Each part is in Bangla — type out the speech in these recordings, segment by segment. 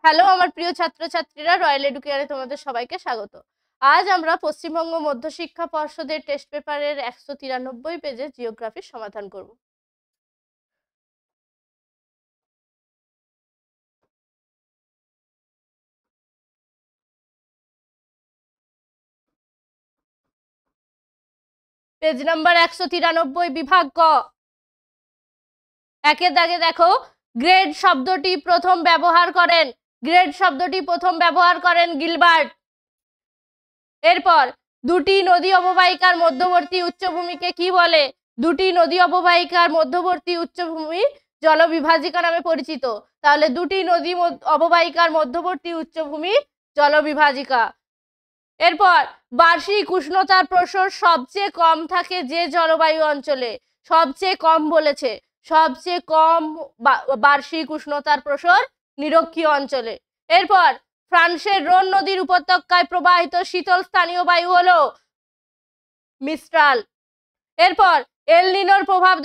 হ্যালো আমার প্রিয় ছাত্রছাত্রীরা, রয়্যাল এডুকেয়ারে তোমাদের সবাইকে স্বাগত। আজ আমরা পশ্চিমবঙ্গ মধ্যশিক্ষা পর্ষদের টেস্ট পেপারের 193 পেজের জিওগ্রাফির সমাধান করব। পেজ নাম্বার 193, বিভাগ ক। একের দাগে দেখো, গ্রেড শব্দটি প্রথম ব্যবহার করেন গিলবার্ট। এরপর দুটি নদী অববাহিকার মধ্যবর্তী উচ্চভূমিকে কি বলে? দুটি নদী অববাহিকার মধ্যবর্তী উচ্চভূমি জলবিভাজিকা নামে পরিচিত। তাহলে দুটি নদী অববাহিকার মধ্যবর্তী উচ্চভূমি জলবিভাজিকা। এরপর বার্ষিক উষ্ণতার প্রসার সবচেয়ে কম থাকে যে জলবায়ু অঞ্চলে? সবচেয়ে কম বলেছে, সবচেয়ে কম বার্ষিক উষ্ণতার প্রসার নিরক্ষীয় অঞ্চলে। এরপর ফ্রান্সের রোন নদীর উপত্যকায় প্রবাহিত শীতল স্থানীয় বায়ু হলো মিস্ট্রাল। এরপর এল নিনোর প্রভাব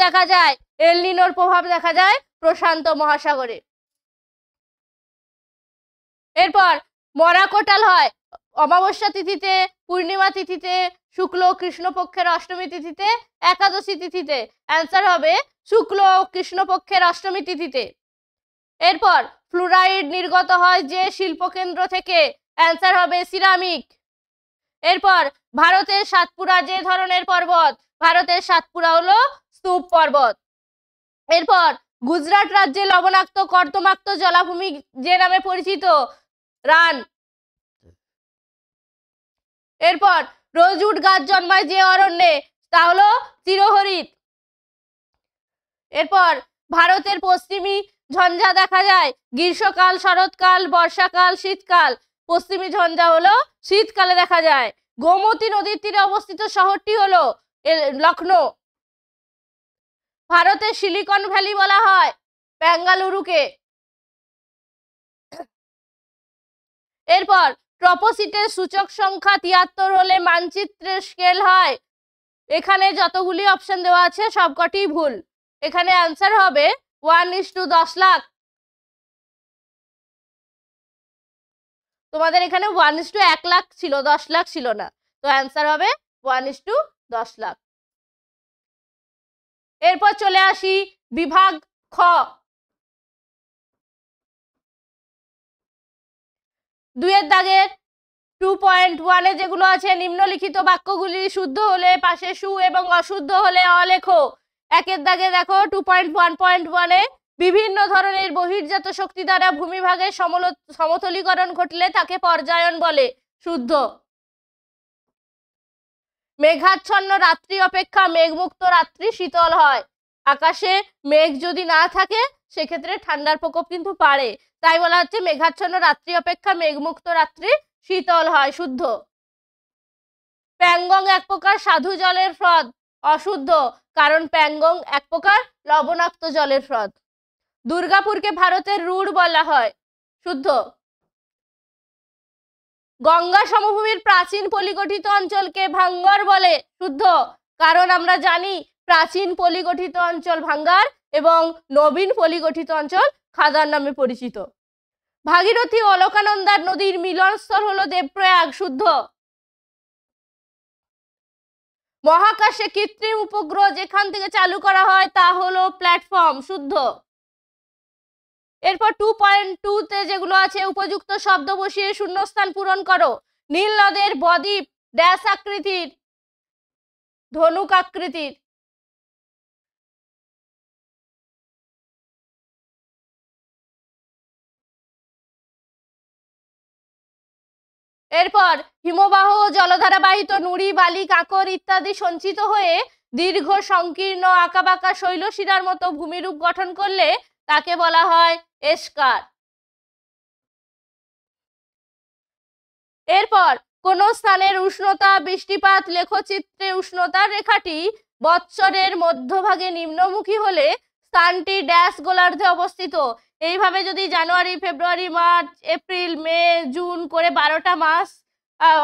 দেখা যায় প্রশান্ত মহাসাগরে। এরপর মরা কোটাল হয় অমাবস্যা তিথিতে, পূর্ণিমা তিথিতে, শুক্ল কৃষ্ণপক্ষের অষ্টমী তিথিতে, একাদশী তিথিতে। অ্যান্সার হবে শুক্ল কৃষ্ণপক্ষের অষ্টমী তিথিতে। এরপর ফ্লুরাইড নির্গত হয় যে শিল্পকেন্দ্র থেকে? অ্যান্সার হবে সিরামিক। এরপর ভারতের সাতপুরা যে ধরনের পর্বত? ভারতের সাতপুরা হলো স্তূপ পর্বত। এরপর গুজরাট রাজ্যে লবণাক্ত কর্দমাক্ত জলাভূমি যে নামে পরিচিত? রান। এরপর রোজউড গাছ জন্মায় যে অরণ্যে? তা হলো চিরহরিৎ। এরপর ভারতের পশ্চিমী ঝঞ্ঝা দেখা যায় গ্রীষ্মকাল, শরৎকাল, বর্ষাকাল, শীতকাল। পশ্চিমী ঝঞ্ঝা হলো শীতকালে দেখা যায়। গোমতী নদীর তীরে অবস্থিত শহরটি হলো লখনৌ। ভারতের সিলিকন ভ্যালি বলা হয় বেঙ্গালুরুকে। এরপর ট্রপোসিটের সূচক সংখ্যা 73 হলে মানচিত্রের স্কেল হয়? এখানে যতগুলি অপশন দেওয়া আছে সবকটি ভুল। এখানে অ্যান্সার হবে 1:10 লাখ। তোমাদের এখানে 1:1 লাখ ছিল, 10 লাখ ছিল না। তো অ্যান্সার হবে 1:10 লাখ। এরপর চলে আসি বিভাগ খ। 2 এর দাগের 2.1 এ যেগুলো আছে, নিম্নলিখিত বাক্যগুলি শুদ্ধ হলে পাশে সু এবং অশুদ্ধ হলে অলেখো। 1 এর দাগে দেখো 2.1.1 এ বিভিন্ন ধরনের বহির্জাত শক্তি দ্বারা ভূমিভাগের সমতলীকরণ ঘটলে তাকে পর্যায়ন বলে। শুদ্ধ। মেঘাচ্ছন্ন রাত্রি অপেক্ষা মেঘমুক্ত রাত্রি শীতল হয়। আকাশে মেঘ যদি না থাকে সেক্ষেত্রে ঠান্ডার প্রকোপ কিন্তু বাড়ে, তাই বলা হচ্ছে মেঘাচ্ছন্ন রাত্রি অপেক্ষা মেঘমুক্ত রাত্রি শীতল হয়। শুদ্ধ। প্যাংগং এক প্রকার সাধু জলের হ্রদ। অশুদ্ধ, কারণ প্যাংগং এক প্রকার লবণাক্ত জলের হ্রদ। দুর্গাপুরকে ভারতের রুড় বলা হয়। শুদ্ধ। গঙ্গা সমভূমির প্রাচীন পলিগঠিত অঞ্চলকে ভাঙ্গর বলে। শুদ্ধ, কারণ আমরা জানি প্রাচীন পলিগঠিত অঞ্চল ভাঙ্গার এবং নবীন পলিগঠিত অঞ্চল খাদার নামে পরিচিত। ভাগীরথী অলকানন্দার নদীর মিলনস্থল হলো দেবপ্রয়াগ। শুদ্ধ। মহাকাশে কৃত্রিম উপগ্রহ যেখান থেকে চালু করা হয় তা হলো প্ল্যাটফর্ম। শুদ্ধ। এরপর 2.2 যেগুলো আছে, উপযুক্ত শব্দ বসিয়ে শূন্যস্থান পূরণ করো। নীল নদের বদ্বীপ ড্যাশ আকৃতির? ধনুক আকৃতির। এরপর হিমবাহ ও জলধারা বাহিত নুড়ি, বালি, কাঁকর ইত্যাদি সঞ্চিত হয়ে দীর্ঘ সংকীর্ণ আঁকাবাঁকা শৈলশিরার মতো ভূমিরূপ গঠন করলে তাকে বলা হয় এস্কার। এরপর কোন স্থানের উষ্ণতা, বৃষ্টিপাত লেখচিত্রে উষ্ণতার রেখাটি বৎসরের মধ্যভাগে নিম্নমুখী হলে স্থানটি ড্যাশ গোলার্ধে অবস্থিত। এইভাবে যদি জানুয়ারি, ফেব্রুয়ারি, মার্চ, এপ্রিল, মে, জুন করে 12টা মাস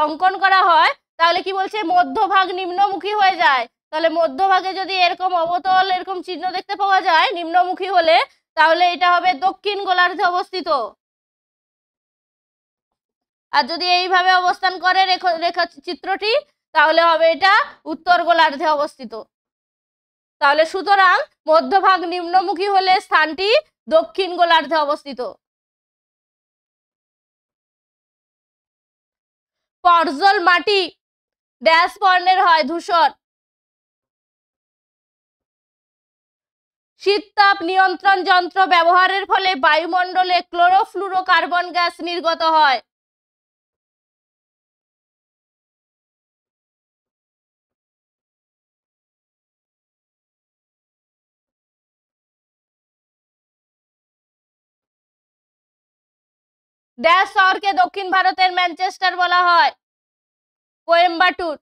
অঙ্কন করা হয়, তাহলে কি বলছে? মধ্যভাগ নিম্নমুখী হয়ে যায়। তাহলে মধ্যভাগে যদি এরকম অবতল এরকম চিহ্ন দেখতে পাওয়া যায় নিম্নমুখী হলে, তাহলে এটা হবে দক্ষিণ গোলার্ধে অবস্থিত। আর যদি এইভাবে অবস্থান করে রেখা চিত্রটি, তাহলে হবে এটা উত্তর গোলার্ধে অবস্থিত। তাহলে সুতরাং মধ্যভাগ নিম্নমুখী হলে স্থানটি দক্ষিণ গোলার্ধে অবস্থিত। পর্জল মাটি ড্যাশ বর্ণের হয়? ধূসর। শীততাপ নিয়ন্ত্রণ যন্ত্র ব্যবহারের ফলে বায়ুমণ্ডলে ক্লোরোফ্লুরোকার্বন গ্যাস নির্গত হয়। ড্যাশ শহরকে দক্ষিণ ভারতের ম্যানচেস্টার বলা হয়? কোয়েম্বাটুর।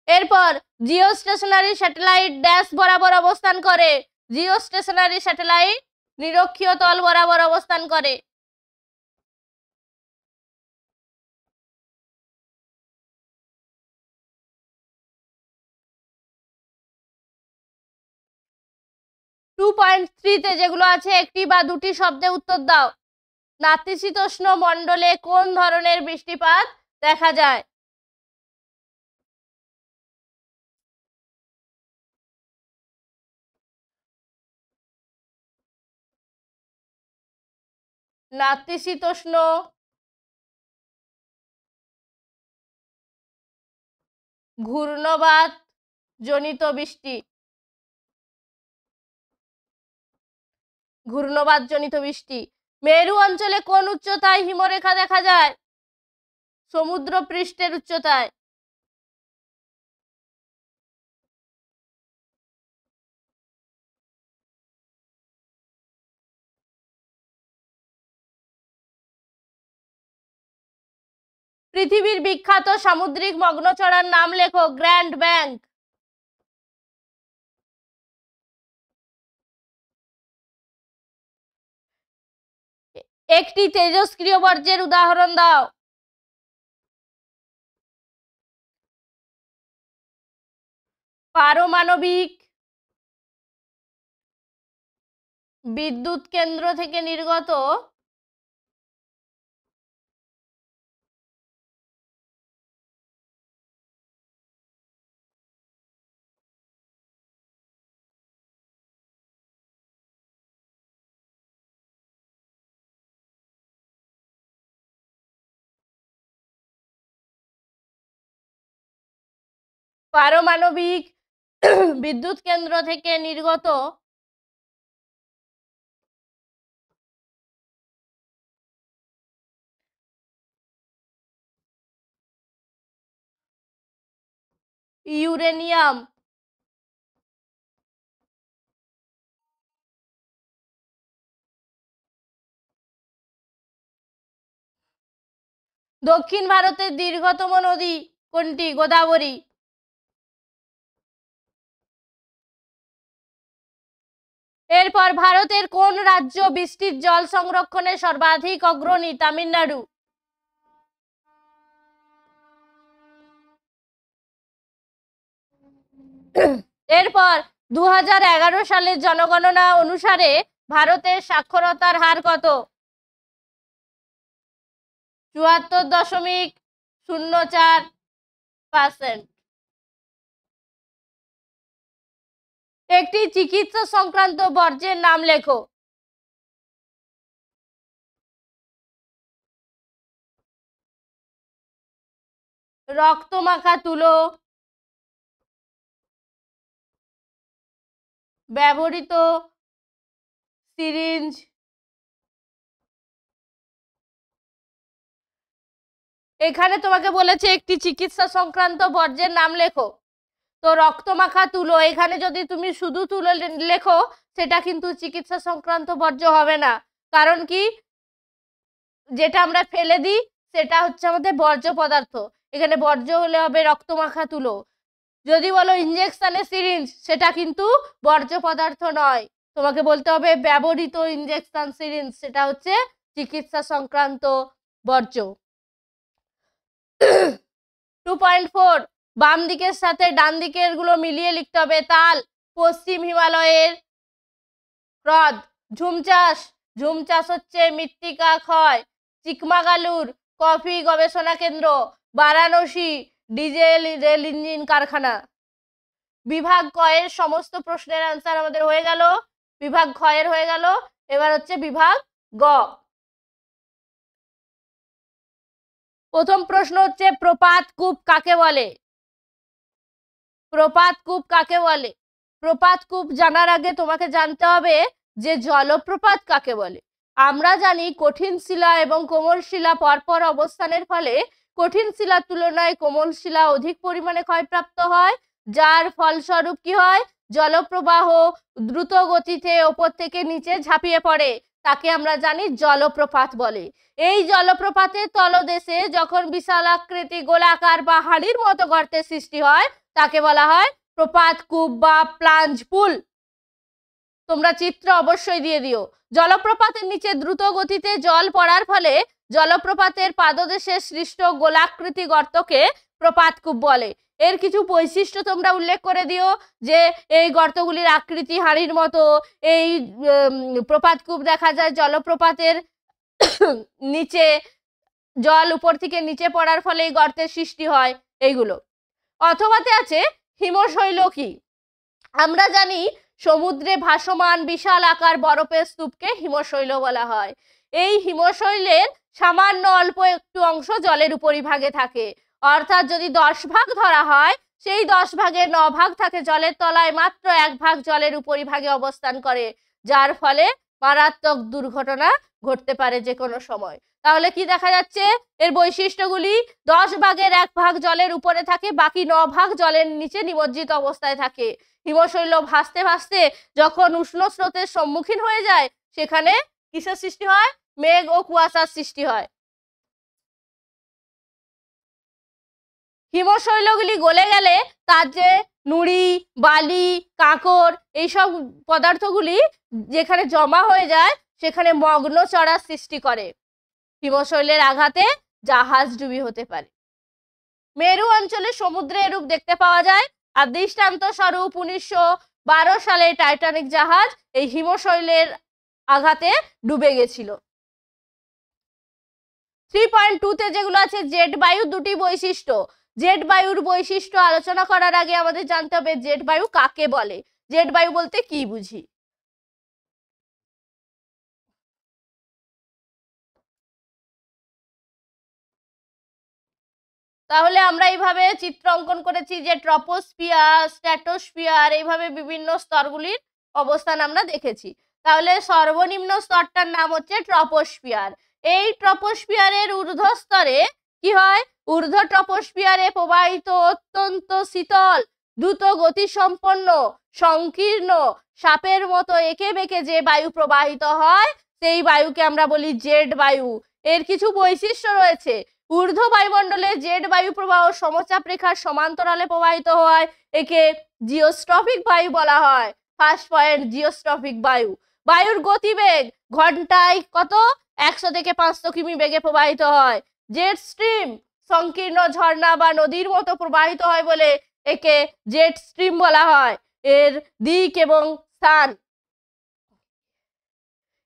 এরপর জিও স্টেশনারি স্যাটেলাইট ড্যাশ বরাবর অবস্থান করে? জিও স্টেশনারি স্যাটেলাইট নিরক্ষীয় তল বরাবর অবস্থান করে। টু 2.3 যেগুলো আছে একটি বা দুটি শব্দে উত্তর দাও। নাতিশীতোষ্ণ মণ্ডলে কোন ধরনের বৃষ্টিপাত দেখা যায়? নাতিশীতোষ্ণ ঘূর্ণবাত জনিত বৃষ্টি। ঘূর্ণবাত জনিত বৃষ্টি। মেরু অঞ্চলে কোন উচ্চতায় হিমরেখা দেখা যায়? সমুদ্র পৃষ্ঠের উচ্চতায়। পৃথিবীর বিখ্যাত সামুদ্রিক মগ্নচড়ার নাম লেখো। Grand bank. একটি তেজস্ক্রিয় বর্জ্যের উদাহরণ দাও। পারমাণবিক বিদ্যুৎ কেন্দ্র থেকে নির্গত পারমাণবিক বিদ্যুৎ কেন্দ্র থেকে নির্গত ইউরেনিয়াম। দক্ষিণ ভারতের দীর্ঘতম নদী কোনটি? গোদাবরী। এরপর ভারতের কোন রাজ্য বৃষ্টির জল সংরক্ষণে সর্বাধিক অগ্রণী? তামিলনাড়ু। এরপর 2011 সালের জনগণনা অনুসারে ভারতের সাক্ষরতার হার কত? 74.04%। একটি চিকিৎসা সংক্রান্ত বর্জ্যের নাম লেখো। রক্তমাখা তুলো, ব্যবহৃত সিরিঞ্জ, এখানে তোমাকে বলেছে একটি চিকিৎসা সংক্রান্ত বর্জ্যের নাম লেখো। তো রক্তমাখা তুলো, এখানে যদি তুমি শুধু তুলো লেখো সেটা কিন্তু চিকিৎসা সংক্রান্ত বর্জ্য হবে না। কারণ কি, যেটা আমরা ফেলে দিই সেটা হচ্ছে আমাদের বর্জ্য পদার্থ। এখানে বর্জ্য হলে হবে রক্তমাখা তুলো। যদি বলো ইঞ্জেকশনের সিরিঞ্জ, সেটা কিন্তু বর্জ্য পদার্থ নয়। তোমাকে বলতে হবে ব্যবহৃত ইঞ্জেকশন সিরিঞ্জ, সেটা হচ্ছে চিকিৎসা সংক্রান্ত বর্জ্য। 2.4 বাম দিকের সাথে ডান দিকের গুলো মিলিয়ে লিখতে হবে। তাল পশ্চিম হিমালয়ের হ্রদ। ঝুম চাষ হচ্ছে মৃত্তিকা ক্ষয়। চিকমাগালুর কফি গবেষণা কেন্দ্র। বারাণসী ডিজেল রেল ইঞ্জিন কারখানা। বিভাগ ক এর সমস্ত প্রশ্নের আনসার আমাদের হয়ে গেল, বিভাগ খ এর হয়ে গেল। এবার হচ্ছে বিভাগ গ। প্রথম প্রশ্ন হচ্ছে প্রপাত কূপ কাকে বলে? প্রপাত কূপ কাকে বলে? প্রপাত কূপ জানার আগে তোমাকে জানতে হবে যে জলপ্রপাত কাকে বলে। আমরা জানি কঠিন শিলা এবং কোমল শিলা পরপর অবস্থানের ফলে কঠিন শিলার তুলনায় কোমল শিলা অধিক পরিমাণে ক্ষয়প্রাপ্ত হয়, যার ফলস্বরূপ কি হয়? জলপ্রবাহ দ্রুত গতিতে ওপর থেকে নিচে ঝাঁপিয়ে পড়ে, তাকে আমরা জানি জলপ্রপাত বলে। এই জলপ্রপাতের তলদেশে যখন বিশাল আকৃতি গোলাকার বা হাড়ির মতো গর্তের সৃষ্টি হয় তাকে বলা হয় প্রপাত কূপ বা প্লাঞ্জ পুল। তোমরা চিত্র অবশ্যই দিয়ে দিও। জলপ্রপাতের নিচে দ্রুত গতিতে জল পড়ার ফলে জলপ্রপাতের পাদদেশে সৃষ্ট গোলাকৃতি গর্তকে প্রপাত কূপ বলে। এর কিছু বৈশিষ্ট্য তোমরা উল্লেখ করে দিও যে এই গর্তগুলির আকৃতি হাড়ির মতো, এই প্রপাত কূপ দেখা যায় জলপ্রপাতের নিচে জল উপর থেকে নিচে পড়ার ফলে এই গর্তের সৃষ্টি হয়, এইগুলো। অথবাতে আছে হিমশৈল কি? আমরা জানি সমুদ্রে ভাসমান বিশাল আকার বরফের স্তূপকে হিমশৈল বলা হয়। এই হিমশৈলের সামান্য অল্প একটু অংশ জলের উপরিভাগে থাকে, অর্থাৎ যদি 10 ভাগ ধরা হয় সেই 10 ভাগের 9 ভাগ থাকে জলের তলায়, মাত্র 1 ভাগ জলের উপরিভাগে অবস্থান করে, যার ফলে মারাত্মক দুর্ঘটনা ঘটতে পারে যে কোনো সময়। তাহলে কি দেখা যাচ্ছে? এর বৈশিষ্ট্যগুলি 10 ভাগের 1 ভাগ জলের উপরে থাকে, বাকি 9 ভাগ জলের নিচে নিমজ্জিত অবস্থায় থাকে। হিমশৈল ভাসতে ভাসতে যখন উষ্ণ স্রোতের সম্মুখীন হয়ে যায় সেখানে কিসের সৃষ্টি হয়? মেঘ ও কুয়াশার সৃষ্টি হয়। হিমশৈলগুলি গলে গেলে তার যে নুড়ি, বালি, কাঁকর এইসব পদার্থগুলি যেখানে জমা হয়ে যায় সেখানে মগ্ন চড়ার সৃষ্টি করে। হিমশৈলের আঘাতে জাহাজডুবি হতে পারে। মেরু অঞ্চলে সমুদ্রে এরূপ দেখতে পাওয়া যায়। আর দৃষ্টান্ত স্বরূপ 1912 সালে টাইটানিক জাহাজ এই হিমশৈলের আঘাতে ডুবে গেছিল। 3.2 তে যেগুলো আছে জেট বায়ু দুটি বৈশিষ্ট্য। জেট বায়ুর বৈশিষ্ট্য আলোচনা করার আগে আমাদের জানতে হবে জেট বায়ু কাকে বলে, জেট বায়ু বলতে কি বুঝি। তাহলে আমরা এইভাবে চিত্র অঙ্কন করেছি যে ট্রপোস্ফিয়ার, স্ট্র্যাটোস্ফিয়ার, এইভাবে বিভিন্ন স্তরগুলির অবস্থান আমরা দেখেছি। তাহলে সর্বনিম্ন স্তরটার নাম হচ্ছে ট্রপোস্ফিয়ার। এই ট্রপোস্ফিয়ারের ঊর্ধ্ব স্তরে কি হয়? ঊর্ধ্ব ট্রপোস্ফিয়ারে প্রবাহিত অত্যন্ত শীতল, দ্রুত গতিসম্পন্ন, সংকীর্ণ, সাপের মতো এঁকে বেঁকে যে বায়ু প্রবাহিত হয় সেই বায়ুকে আমরা বলি জেট বায়ু। এর কিছু বৈশিষ্ট্য রয়েছে। ঊর্ধ্ব বায়ুমণ্ডলে জেট বায়ু প্রবাহ সমচাপ রেখার সমান্তরালে প্রবাহিত হয়, একে জিওস্ট্রফিক বায়ু বলা হয়। ফার্স্ট পয়েন্ট, জিওস্ট্রফিক বায়ু। বায়ুর গতিবেগ ঘন্টায় কত? 100 থেকে 500 কিমি বেগে প্রবাহিত হয়। জেট স্ট্রিম সংকীর্ণ ঝর্ণা বা নদীর মতো প্রবাহিত হয় বলে একে জেট স্ট্রিম বলা হয়। এর দিক এবং স্থান,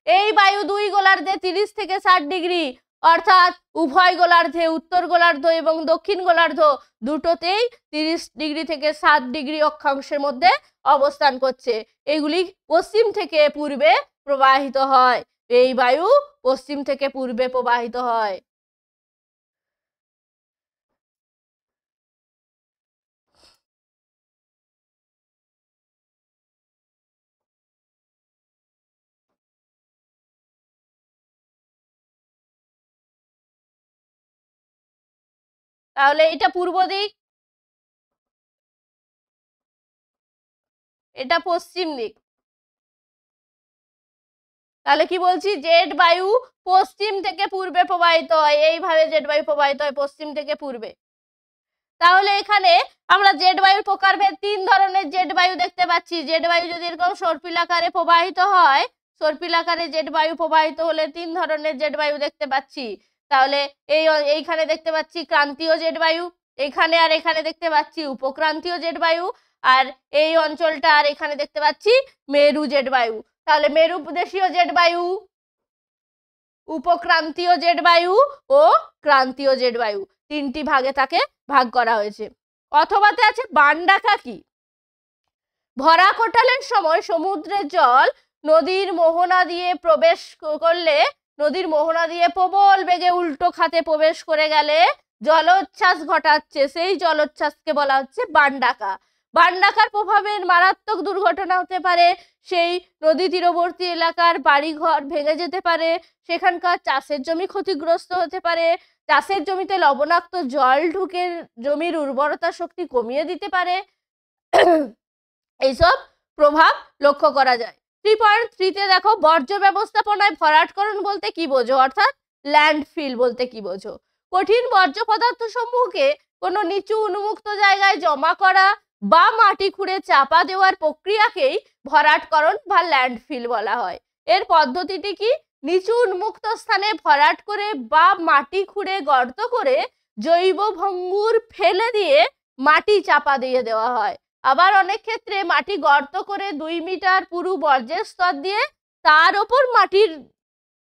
এই বায়ু দুই গোলার্ধে 30 থেকে 60 ডিগ্রি অর্থাৎ উভয় গোলার্ধে, উত্তর গোলার্ধ এবং দক্ষিণ গোলার্ধ দুটোতেই 30 ডিগ্রি থেকে 60 ডিগ্রি অক্ষাংশের মধ্যে অবস্থান করছে। এগুলি পশ্চিম থেকে পূর্বে প্রবাহিত হয়। এই বায়ু পশ্চিম থেকে পূর্বে প্রবাহিত হয়। তাহলে এটা পূর্ব দিক, এটা পশ্চিম দিক। তাহলে কি বলছি? জেট বায়ু পশ্চিম থেকে পূর্বে প্রবাহিত হয়, এইভাবে জেট বায়ু প্রবাহিত হয় পশ্চিম থেকে পূর্বে। তাহলে এখানে আমরা জেট বায়ুর প্রকারভেদ 3 ধরনের জেট বায়ু দেখতে পাচ্ছি। জেট বায়ু যদি এরকম সর্পিলাকারে প্রবাহিত হয়, সর্পিলাকারে জেট বায়ু প্রবাহিত হলে 3 ধরনের জেট বায়ু দেখতে পাচ্ছি। তাহলে এইখানে দেখতে পাচ্ছি ক্রান্তীয় জেট বায়ু, এখানে আর এখানে দেখতে পাচ্ছি উপক্রান্তীয় জেট বায়ু। আর এই অঞ্চলটা আর এখানে দেখতে পাচ্ছি মেরু জেড বায়ু। তাহলে মেরু দেশীয় জেড বায়ু, উপক্রান্তীয় জেড বায়ু ও ক্রান্তীয় জেড বায়ু, তিনটি ভাগে তাকে ভাগ করা হয়েছে। অথবাতে আছে বানডাকা কি? ভরা কোটালের সময় সমুদ্রের জল নদীর মোহনা দিয়ে প্রবেশ করলে, নদীর মোহনা দিয়ে প্রবল বেগে উল্টো খাতে প্রবেশ করে গেলে জলোচ্ছ্বাস ঘটাচ্ছে, সেই জলোচ্ছ্বাসকে বলা হচ্ছে বানডাকা। বানডাকার প্রভাবে মারাত্মক দুর্ঘটনা হতে পারে, সেই নদী তীরবর্তী এলাকার বাড়িঘর ভেঙে যেতে পারে, সেখানকার চাষের জমি ক্ষতিগ্রস্ত হতে পারে, চাষের জমিতে লবণাক্ত জল ঢুকে জমির উর্বরতা শক্তি কমিয়ে দিতে পারে, এইসব প্রভাব লক্ষ্য করা যায়। 3.3 দেখো, বর্জ্য ব্যবস্থাপনায় ভরাটকরণ বলতে কি বোঝো, অর্থাৎ ল্যান্ডফিল বলতে কি বোঝো? কঠিন বর্জ্য পদার্থ সমূহকে কোনো নিচু উন্মুক্ত জায়গায় জমা করা বা মাটি খুঁড়ে চাপা দেওয়ার প্রক্রিয়াকেই ভরাটকরণ বা ল্যান্ডফিল বলা হয়। এর পদ্ধতিটি কি? নিচু উন্মুক্ত স্থানে ভরাট করে বা মাটি খুঁড়ে গর্ত করে জৈব ভঙ্গুর ফেলে দিয়ে মাটি চাপা দিয়ে দেওয়া হয়। আবার অনেক ক্ষেত্রে মাটি গর্ত করে 2 মিটার পুরু বর্জ্যের স্তর দিয়ে তার ওপর মাটির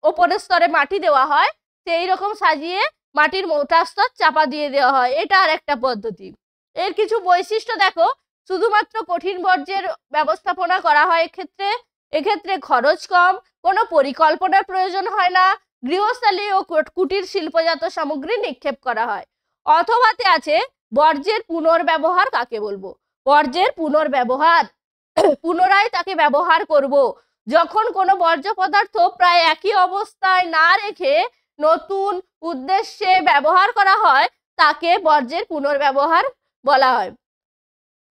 ওপরের স্তরে মাটি দেওয়া হয়, সেই রকম সাজিয়ে মাটির মোটা স্তর চাপা দিয়ে দেওয়া হয়। এটা আর একটা পদ্ধতি। এর কিছু বৈশিষ্ট্য দেখো, শুধুমাত্র কঠিন বর্জ্যের ব্যবস্থাপনা করা হয় এক্ষেত্রে খরচ কম, কোনো পরিকল্পনার প্রয়োজন হয় না, গৃহস্থালী ও কুটির শিল্পজাত সামগ্রী নিক্ষেপ করা হয়। অথবাতে আছে বর্জ্যের পুনর্ব্যবহার কাকে বলবো? বর্জ্যের পুনর্ব্যবহার, পুনরায় তাকে ব্যবহার করব। যখন কোনো বর্জ্য পদার্থ প্রায় একই অবস্থায় না রেখে নতুন উদ্দেশ্যে ব্যবহার করা হয় তাকে বর্জ্যের পুনর্ব্যবহার বলা হয়।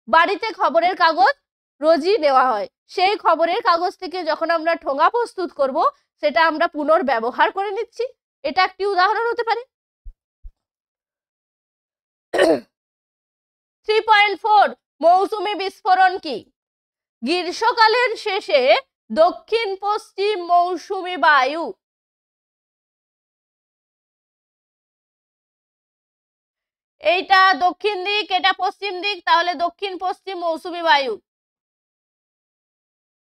বাড়িতে খবরের কাগজ রোজই নেওয়া হয়, সেই খবরের কাগজ থেকে যখন আমরা ঠোঙা প্রস্তুত করব সেটা আমরা পুনর্ব্যবহার করে নিচ্ছি, এটা একটি উদাহরণ হতে পারে। 3.4 মৌসুমী বিস্ফোরণ কি? গ্রীষ্মকালের শেষে দক্ষিণ পশ্চিম মৌসুমী বায়ু এইটা দক্ষিণ দিক, এটা পশ্চিম দিক, তাহলে দক্ষিণ পশ্চিম মৌসুমী বায়ু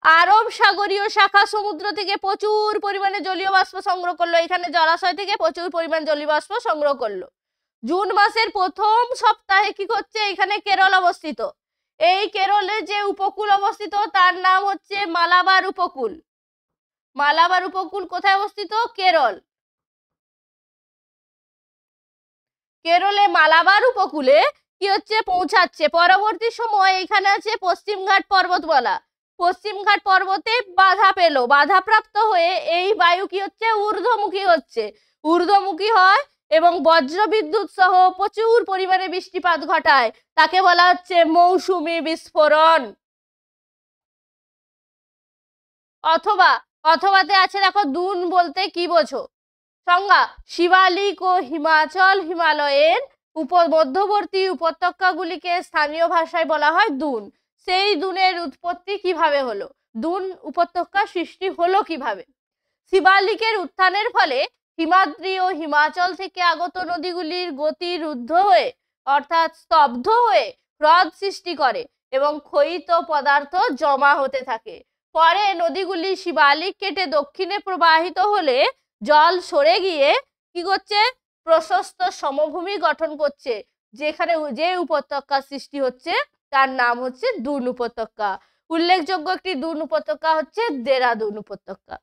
আরব সাগরীয় শাখা সমুদ্র থেকে প্রচুর পরিমাণে জলীয় বাষ্প সংগ্রহ করলো, এখানে জলাশয় থেকে প্রচুর পরিমাণ জলীয় বাষ্প সংগ্রহ করলো। জুন মাসের প্রথম সপ্তাহে কি করছে? এখানে কেরল অবস্থিত, এই কেরলের যে উপকূল অবস্থিত তার নাম হচ্ছে মালাবার উপকূল। মালাবার উপকূল কোথায় অবস্থিত? কেরল। কেরলে মালাবার উপকূলে কি হচ্ছে? পৌঁছাচ্ছে। পরবর্তী সময় এখানে আছে পশ্চিমঘাট পর্বতমালা, পশ্চিমঘাট পর্বতে বাধাপ্রাপ্ত হয়ে এই বায়ু কি হচ্ছে? ঊর্ধ্বমুখী হয় এবং বজ্রবিদ্যুৎ সহ প্রচুর পরিমাণে বৃষ্টিপাত ঘটায়, তাকে বলা হচ্ছে মৌসুমী বিস্ফোরণ। অথবাতে আছে দেখো, দুন বলতে কি বোঝো? সংজ্ঞা, শিবালিক ও হিমালয়ের মধ্যবর্তী উপত্যকাগুলিকে স্থানীয় ভাষায় বলা হয় দুন। সেই দুনের উৎপত্তি কিভাবে হলো? দুন উপত্যকা সৃষ্টি হলো কিভাবে? শিবালিকের উত্থানের ফলে হিমাদ্রি ও হিমাচল থেকে আগত নদীগুলির গতি রুদ্ধ হয়ে অর্থাৎ স্তব্ধ হয়ে হ্রদ সৃষ্টি করে এবং ক্ষয়িত পদার্থ জমা হতে থাকে। পরে নদীগুলি শিবালিক কেটে দক্ষিণে প্রবাহিত হলে জল সরে গিয়ে কি করছে? প্রশস্ত সমভূমি গঠন করছে, যেখানে যে উপত্যকা সৃষ্টি হচ্ছে তার নাম হচ্ছে দুন উপত্যকা। উল্লেখযোগ্য একটি দুন উপত্যকা হচ্ছে দেরাদুন উপত্যকা।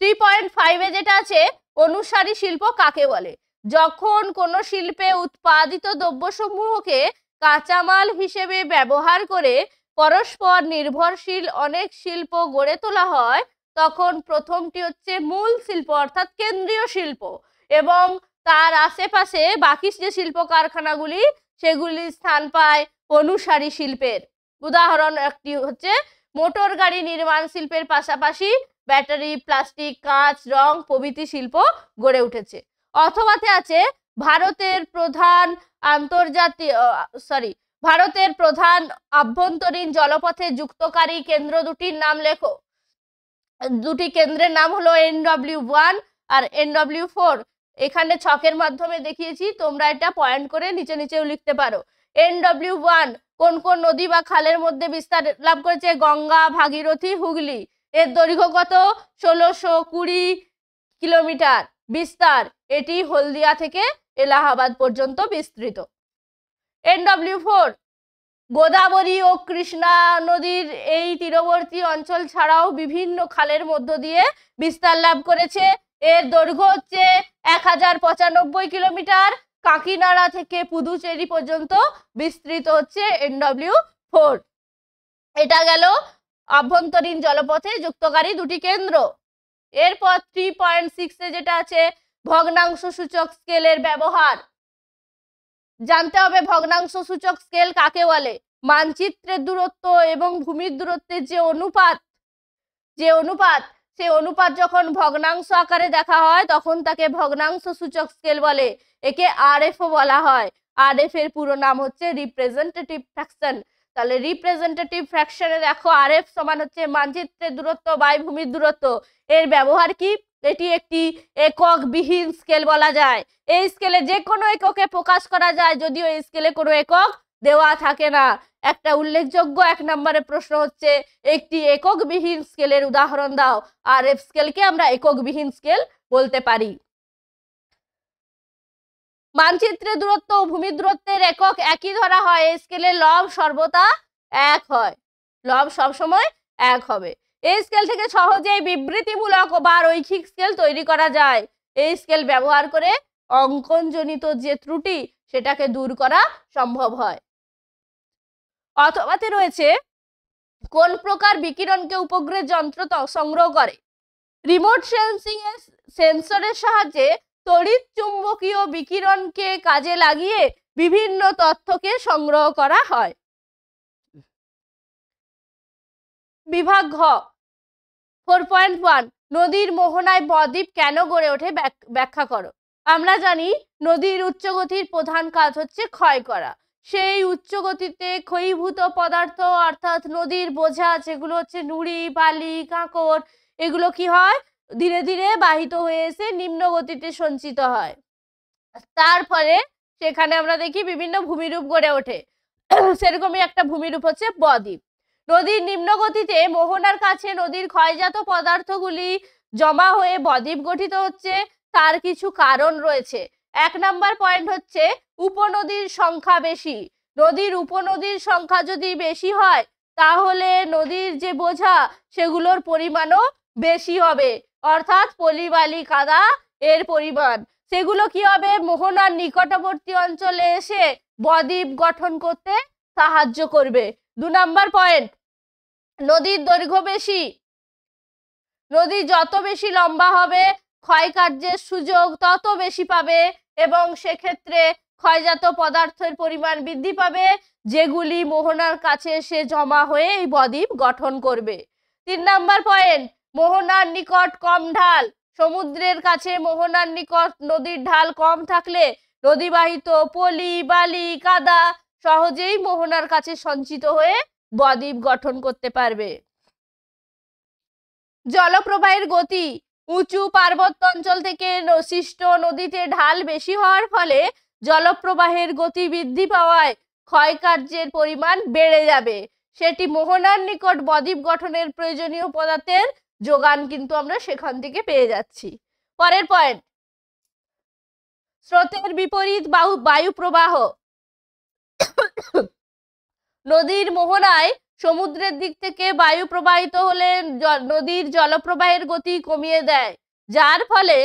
3.5 যেটা আছে, অনুসারী শিল্প কাকে বলে? যখন কোনো শিল্পে উৎপাদিত দ্রব্যসমূহকে কাঁচামাল হিসেবে ব্যবহার করে পরস্পর নির্ভরশীল অনেক শিল্প গড়ে তোলা হয়, তখন প্রথমটি হচ্ছে মূল শিল্প অর্থাৎ কেন্দ্রীয় শিল্প, এবং তার আশেপাশে বাকি যে শিল্প কারখানাগুলি সেগুলি স্থান পায় অনুসারী শিল্পের। উদাহরণ একটি হচ্ছে মোটর গাড়ি নির্মাণ শিল্পের পাশাপাশি ব্যাটারি, প্লাস্টিক, কাঁচ, রং প্রভৃতি শিল্প গড়ে উঠেছে। অথবাতে আছে ভারতের প্রধান আভ্যন্তরীণ জলপথে যুক্তকারী কেন্দ্র দুটির নাম লেখো। দুটি কেন্দ্রের নাম হলো NW1 আর NW4। এখানে ছকের মাধ্যমে দেখিয়েছি, তোমরা এটা পয়েন্ট করে নিচে নিচেও লিখতে পারো। NW1 কোন কোন নদী বা খালের মধ্যে বিস্তার লাভ করেছে? গঙ্গা, ভাগীরথী, হুগলি। এর দৈর্ঘ্য কত? 1620 কিলোমিটার বিস্তার। এটি হলদিয়া থেকে এলাহাবাদ পর্যন্ত বিস্তৃত। NW4 গোদাবরী ও কৃষ্ণা নদীর এই তীরবর্তী অঞ্চল ছাড়াও বিভিন্ন খালের মধ্য দিয়ে বিস্তার লাভ করেছে। এর দৈর্ঘ্য হচ্ছে 1095 কিলোমিটার। কাকিনাড়া থেকে পুদুচেরি পর্যন্ত বিস্তৃত হচ্ছে NW4। এটা গেল আভ্যন্তরীণ জলপথে যুক্তকারী দুটি কেন্দ্র। এরপর 3.6 এ যেটা আছে ভগ্নাংশ সূচক স্কেলের ব্যবহার। জানতে হবে ভগ্নাংশ সূচক স্কেল কাকে বলে। মানচিত্রের দূরত্ব এবং ভূমির দূরত্বের যে অনুপাত সেই অনুপাত যখন ভগ্নাংশ আকারে দেখা হয় তখন তাকে ভগ্নাংশ সূচক স্কেল বলে। একে RF ও বলা হয়। RF এর পুরো নাম হচ্ছে রিপ্রেজেন্টেটিভ ফ্র্যাকশন। তাহলে রিপ্রেজেন্টেটিভ ফ্র্যাকশনে দেখো RF সমান হচ্ছে মানচিত্রের দূরত্ব বাই ভূমির দূরত্ব। এর ব্যবহার কি? এটি একটি একক বিহীন স্কেল বলা যায়। এই স্কেলে যে কোনো এককে প্রকাশ করা যায়, যদিও এই স্কেলে কোনো একক দেওয়া থাকে না। একটা উল্লেখযোগ্য 1 নম্বরের প্রশ্ন হচ্ছে একটি একক বিহীন স্কেলের উদাহরণ দাও। RF স্কেলকে আমরা একক বিহীন স্কেল বলতে পারি। মানচিত্রের দূরত্ব ও ভূমির দূরত্বের একক একই ধরা হয়। এই স্কেলে লব সর্বদা 1 হয়। লব সবসময় 1 হবে। এই স্কেল থেকে সহজেই বিবৃতিমূলক বা রৈখিক স্কেল তৈরি করা যায়। এই স্কেল ব্যবহার করে অঙ্কনজনিত যে ত্রুটি সেটাকে দূর করা সম্ভব হয়। অথবাতে রয়েছে কোন প্রকার বিকিরণকে উপগ্রহের যন্ত্র সংগ্রহ করে? রিমোট সেন্সিং এর সেন্সরের সাহায্যে তড়িৎ চুম্বকীয় বিকিরণকে কাজে লাগিয়ে বিভিন্ন তথ্যকে সংগ্রহ করা হয়। বিভাগ ঘ 4.1 নদীর মোহনায় বদ্বীপ কেন গড়ে ওঠে ব্যাখ্যা করো। আমরা জানি নদীর উচ্চগতির প্রধান কাজ হচ্ছে ক্ষয় করা। সেই উচ্চগতিতে ক্ষয়ীভূত পদার্থ অর্থাৎ নদীর বোঝা যেগুলো হচ্ছে নুড়ি, বালি, কাঁকড়, এগুলো কি হয় ধীরে ধীরে বাহিত হয়ে এসে নিম্ন গতিতে সঞ্চিত হয়। তার ফলে সেখানে আমরা দেখি বিভিন্ন ভূমিরূপ গড়ে ওঠে। সেরকমই একটা ভূমিরূপ হচ্ছে বদ্বীপ। নদীর নিম্ন গতিতে মোহনার কাছে নদীর ক্ষয়জাত পদার্থগুলি জমা হয়ে বদ্বীপ গঠিত হচ্ছে। তার কিছু কারণ রয়েছে। 1 নম্বর পয়েন্ট হচ্ছে উপনদীর সংখ্যা বেশি। নদীর উপনদীর সংখ্যা যদি বেশি হয় তাহলে নদীর যে বোঝা সেগুলোর পরিমাণও বেশি হবে, অর্থাৎ পলি, বালি, কাদা এর পরিমাণ সেগুলো কি হবে মোহনার নিকটবর্তী অঞ্চলে এসে বদ্বীপ গঠন করতে সাহায্য করবে। 2 নম্বর পয়েন্ট নদীর দৈর্ঘ্য বেশি। নদী যত বেশি লম্বা হবে ক্ষয়কার্যের সুযোগ তত বেশি পাবে এবং সেক্ষেত্রে ক্ষয়জাত পদার্থের পরিমাণ বৃদ্ধি পাবে, যেগুলি মোহনার কাছে এসে জমা হয়ে এই বদ্বীপ গঠন করবে। 3 নম্বর পয়েন্ট মোহনার নিকট কম ঢাল। সমুদ্রের কাছে মোহনার নিকট নদীর ঢাল কম থাকলে নদীবাহিত পলি, বালি, কাদা সহজেই মোহনার কাছে সঞ্চিত হয়ে বদ্বীপ গঠন করতে পারবে। জলপ্রবাহের গতি। উঁচু পার্বত্য অঞ্চল থেকে সৃষ্ট নদীতে ঢাল বেশি হওয়ার ফলে জলপ্রবাহের গতি বৃদ্ধি পাওয়ায় ক্ষয়কার্যের পরিমাণ বেড়ে যাবে। সেটি মোহনার নিকট বদ্বীপ গঠনের প্রয়োজনীয় পদার্থের যোগান কিন্তু আমরা সেখান থেকে পেয়ে যাচ্ছি। পরের পয়েন্ট স্রোতের বিপরীত বায়ু প্রবাহ। নদীর মোহনায় সমুদ্রের দিক থেকে বায়ু প্রবাহিত হলে নদীর জলপ্রবাহের গতি কমিয়ে দেয়, যার ফলে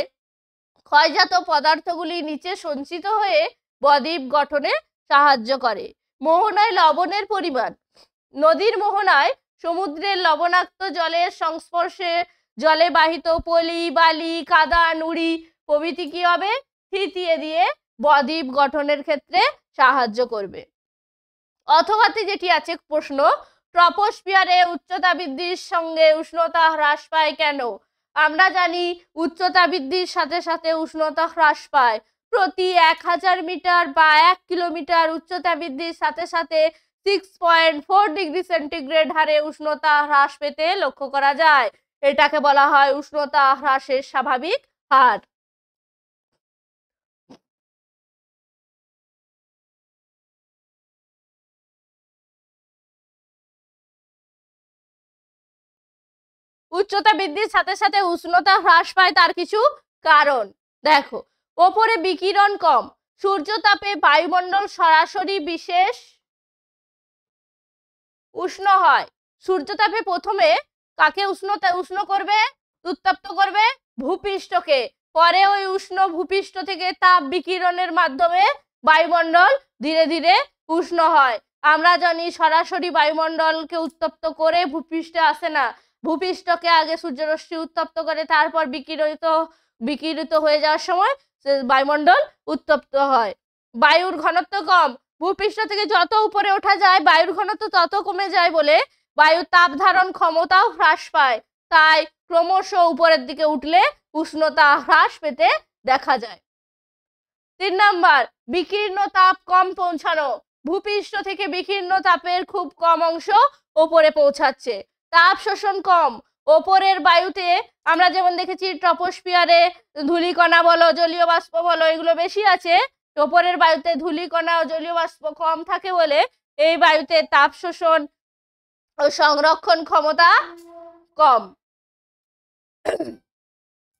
ক্ষয়জাত পদার্থগুলি নিচে সঞ্চিত হয়ে বদ্বীপ গঠনে সাহায্য করে। মোহনায় লবণের পরিমাণ। নদীর মোহনায় সমুদ্রের লবণাক্ত জলের সংস্পর্শে জলে বাহিত পলি, বালি, কাদা, নুড়ি প্রভৃতি কি হবে থিতিয়ে দিয়ে বদ্বীপ গঠনের ক্ষেত্রে সাহায্য করবে। অথবাতে যেটি আছে প্রশ্ন ট্রপোস্ফিয়ারে উচ্চতা বৃদ্ধির সঙ্গে উষ্ণতা হ্রাস পায় কেন? আমরা জানি উচ্চতা বৃদ্ধির সাথে সাথে উষ্ণতা হ্রাস পায়। প্রতি 1000 মিটার বা 1 কিলোমিটার উচ্চতা বৃদ্ধির সাথে সাথে 6.4 ডিগ্রি সেন্টিগ্রেড হারে উষ্ণতা হ্রাস পেতে লক্ষ্য করা যায়। এটাকে বলা হয় উষ্ণতা হ্রাসের স্বাভাবিক হার। উচ্চতা বৃদ্ধির সাথে সাথে উষ্ণতা হ্রাস পায়, তার কিছু কারণ দেখো। ওপরে বিকিরণ কম, সূর্যতাপে বায়ুমণ্ডল সরাসরি বিশেষ উষ্ণ হয়। সূর্যতাপে প্রথমে কাকে উষ্ণ করবে, উত্তপ্ত করবে? ভূপৃষ্ঠকে। পরে ওই উষ্ণ ভূপৃষ্ঠ থেকে তাপ বিকিরণের মাধ্যমে বায়ুমণ্ডল ধীরে ধীরে উষ্ণ হয়। আমরা জানি সরাসরি বায়ুমণ্ডলকে উত্তপ্ত করে ভূপৃষ্ঠে আসে না, ভূপৃষ্ঠকে আগে সূর্যরশ্মি উত্তপ্ত করে, তারপর বিকিরিত হয়ে যাওয়ার সময় বায়ুমণ্ডল উত্তপ্ত হয়। বায়ুর ঘনত্ব কম, ভূপৃষ্ঠ থেকে যত উপরে ওঠা যায় বায়ুর ঘনত্ব তত কমে যায় বলে বায়ুর তাপ ধারণ ক্ষমতাও হ্রাস পায়। তাই ক্রমশ উপরের দিকে উঠলে উষ্ণতা হ্রাস পেতে দেখা যায়। 3 নাম্বার, বিকীর্ণ তাপ কম পৌঁছানো। ভূপৃষ্ঠ থেকে বিকীর্ণ তাপের খুব কম অংশ ওপরে পৌঁছাচ্ছে। তাপ শোষণ কম। ওপরের বায়ুতে আমরা যেমন দেখেছি ট্রপোস্ফিয়ারে ধূলিকণা বলো, জলীয় বাষ্প বলো, এগুলো বেশি আছে। ওপরের বায়ুতে ধূলিকণা ও জলীয় বাষ্প কম থাকে বলে এই বায়ুতে তাপ শোষণ ও সংরক্ষণ ক্ষমতা কম।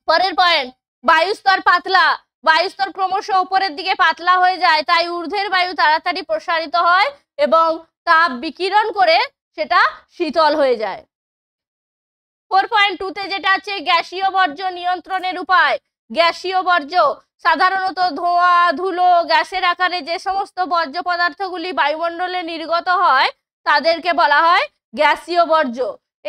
পরের পয়েন্ট, বায়ুস্তর পাতলা। বায়ুস্তর ক্রমশ উপরের দিকে পাতলা হয়ে যায়, তাই ঊর্ধ্বের বায়ু তাড়াতাড়ি প্রসারিত হয় এবং তাপ বিকিরণ করে সেটা শীতল হয়ে যায়। 4.2 তে যেটা আছে গ্যাসীয় বর্জ্য নিয়ন্ত্রণের উপায়। গ্যাসীয় বর্জ্য সাধারণত ধোঁয়া, ধুলো, গ্যাসের আকারে যে সমস্ত বর্জ্য পদার্থগুলি বায়ুমণ্ডলে নির্গত হয় তাদেরকে বলা হয় গ্যাসীয় বর্জ্য।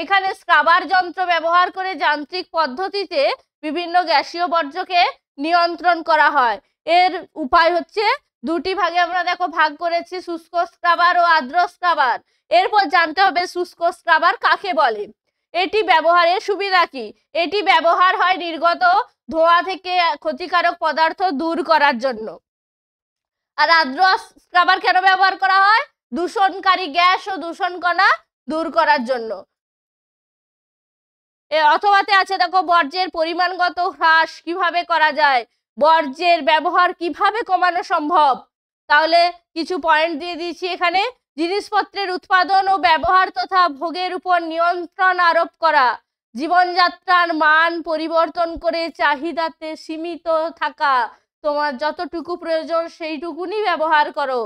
এখানে স্ক্রাবার যন্ত্র ব্যবহার করে যান্ত্রিক পদ্ধতিতে বিভিন্ন গ্যাসীয় বর্জ্যকে নিয়ন্ত্রণ করা হয়। এর উপায় হচ্ছে দুটি ভাগে আমরা দেখো ভাগ করেছি, শুষ্ক স্ক্রাবার ও আর্দ্র স্ক্রাবার। এরপর জানতে হবে শুষ্ক স্ক্রাবার কাকে বলে। এটি ব্যবহারের সুবিধা কি? এটি ব্যবহার হয় নির্গত ধোঁয়া থেকে ক্ষতিকারক পদার্থ দূর করার জন্য। আর আর্দ্র স্ক্রাবার কেন ব্যবহার করা হয়? দূষণকারী গ্যাস ও দূষণ কণা দূর করার জন্য। অথবাতে আছে দেখো বর্জ্যের পরিমাণগত হ্রাস কিভাবে করা যায়, বর্জ্যের ব্যবহার কিভাবে কমানো সম্ভব। তাহলে কিছু পয়েন্ট দিয়ে দিয়েছি এখানে। জিনিসপত্রের উৎপাদন ও ব্যবহার তথা ভোগের উপর নিয়ন্ত্রণ আরোপ করা, জীবনযাত্রার মান পরিবর্তন করে চাহিদাতে সীমিত থাকা, তোমার যতটুকু প্রয়োজন সেইটুকুনি ব্যবহার করো।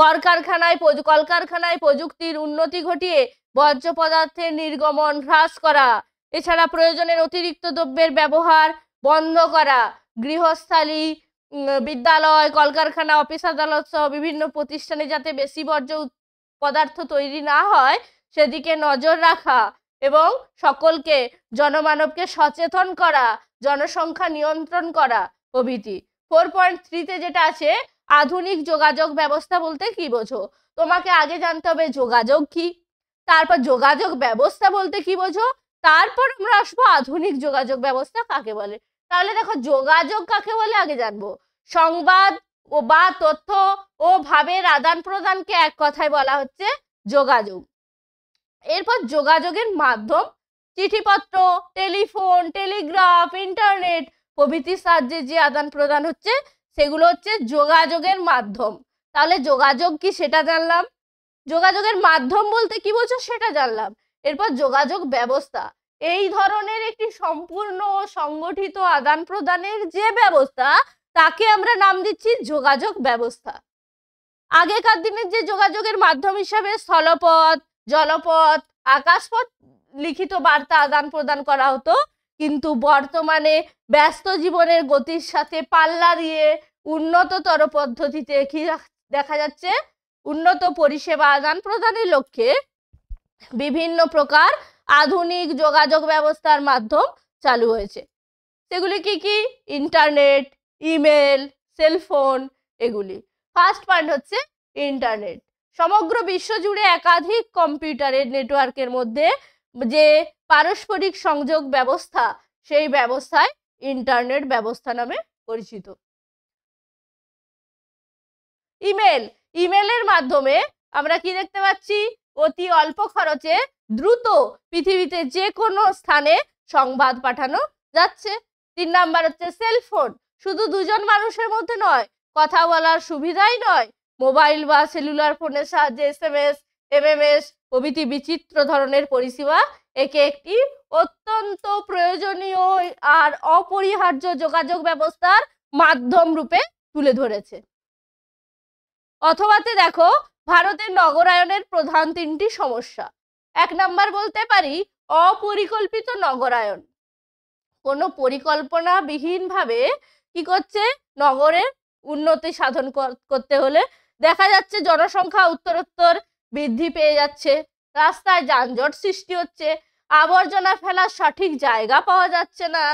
কলকারখানায় প্রযুক্তির উন্নতি ঘটিয়ে বর্জ্য পদার্থের নির্গমন হ্রাস করা। এছাড়া প্রয়োজনের অতিরিক্ত দ্রব্যের ব্যবহার বন্ধ করা। গৃহস্থালী, বিদ্যালয়, কলকারখানা, অফিস আদালত সহ বিভিন্ন প্রতিষ্ঠানে যাতে বেশি বর্জ্য পদার্থ তৈরি না হয় সেদিকে নজর রাখা এবং সকলকে জনমানবকে সচেতন করা, জনসংখ্যা নিয়ন্ত্রণ করা প্রভৃতি। 4.3 তে যেটা আছে আধুনিক যোগাযোগ ব্যবস্থা বলতে কি বোঝো? তোমাকে আগে জানতে হবে যোগাযোগ কি, তারপর যোগাযোগ ব্যবস্থা বলতে কি বোঝো, তারপর আমরা আসবো আধুনিক যোগাযোগ ব্যবস্থা কাকে বলে। তাহলে দেখো যোগাযোগ কাকে বলে আগে জানবো। সংবাদ ও বা তথ্য ও ভাবের আদান প্রদানকে এক কথায় বলা হচ্ছে যোগাযোগ। এরপর যোগাযোগের মাধ্যম চিঠিপত্র, টেলিফোন, টেলিগ্রাফ, ইন্টারনেট প্রভৃতির সাহায্যে যে আদান প্রদান হচ্ছে সেগুলো হচ্ছে যোগাযোগের মাধ্যম। তাহলে যোগাযোগ কি সেটা জানলাম, যোগাযোগের মাধ্যম বলতে কি বোঝো সেটা জানলাম। এরপর যোগাযোগ ব্যবস্থা, এই ধরনের একটি সম্পূর্ণ ও সংগঠিত আদান প্রদানের যে ব্যবস্থা তাকে আমরা নাম দিচ্ছি যোগাযোগ ব্যবস্থা। আগেকার দিনের যে যোগাযোগের মাধ্যম হিসাবে স্থলপথ, জলপথ, আকাশপথ লিখিত বার্তা আদান প্রদান করা হতো, কিন্তু বর্তমানে ব্যস্ত জীবনের গতির সাথে পাল্লা দিয়ে উন্নততর পদ্ধতিতে কি দেখা যাচ্ছে, উন্নত পরিষেবা আদান প্রদানের লক্ষ্যে বিভিন্ন প্রকার আধুনিক যোগাযোগ ব্যবস্থার মাধ্যম চালু হয়েছে। সেগুলি কি কি? ইন্টারনেট, ইমেল, সেলফোন এগুলি। ফার্স্ট পয়েন্ট হচ্ছে ইন্টারনেট। সমগ্র বিশ্ব জুড়ে একাধিক কম্পিউটারের নেটওয়ার্কের মধ্যে যে পারস্পরিক সংযোগ ব্যবস্থা সেই ব্যবস্থায় ইন্টারনেট ব্যবস্থা নামে পরিচিত। ইমেলের মাধ্যমে আমরা কি দেখতে পাচ্ছি, অতি অল্প খরচে দ্রুত পৃথিবীতে যে কোনো স্থানে সংবাদ পাঠানো যাচ্ছে। 3 নাম্বার হচ্ছে সেলফোন। শুধু দুজন মানুষের মধ্যে নয়, কথা বলার সুবিধাই নয়, মোবাইল বা সেলুলার ফোনের সাহায্যে SMS, MMS প্রভৃতি বিচিত্র ধরনের পরিষেবা একে একটি অত্যন্ত প্রয়োজনীয় আর অপরিহার্য যোগাযোগ ব্যবস্থার মাধ্যম রূপে তুলে ধরেছে। অথবাতে দেখো ভারতের নগরায়নের প্রধান তিনটি সমস্যা। 1 নাম্বার বলতে পারি অপরিকল্পিত নগরায়ন। কোনো পরিকল্পনাবিহীন ভাবে কি করছে, নগরের উন্নতি সাধন করতে হলে দেখা যাচ্ছে জনসংখ্যা উত্তরোত্তর বৃদ্ধি পেয়ে যাচ্ছে, রাস্তায় যানজট সৃষ্টি হচ্ছে, আবর্জনা ফেলার সঠিক জায়গা পাওয়া যাচ্ছে না,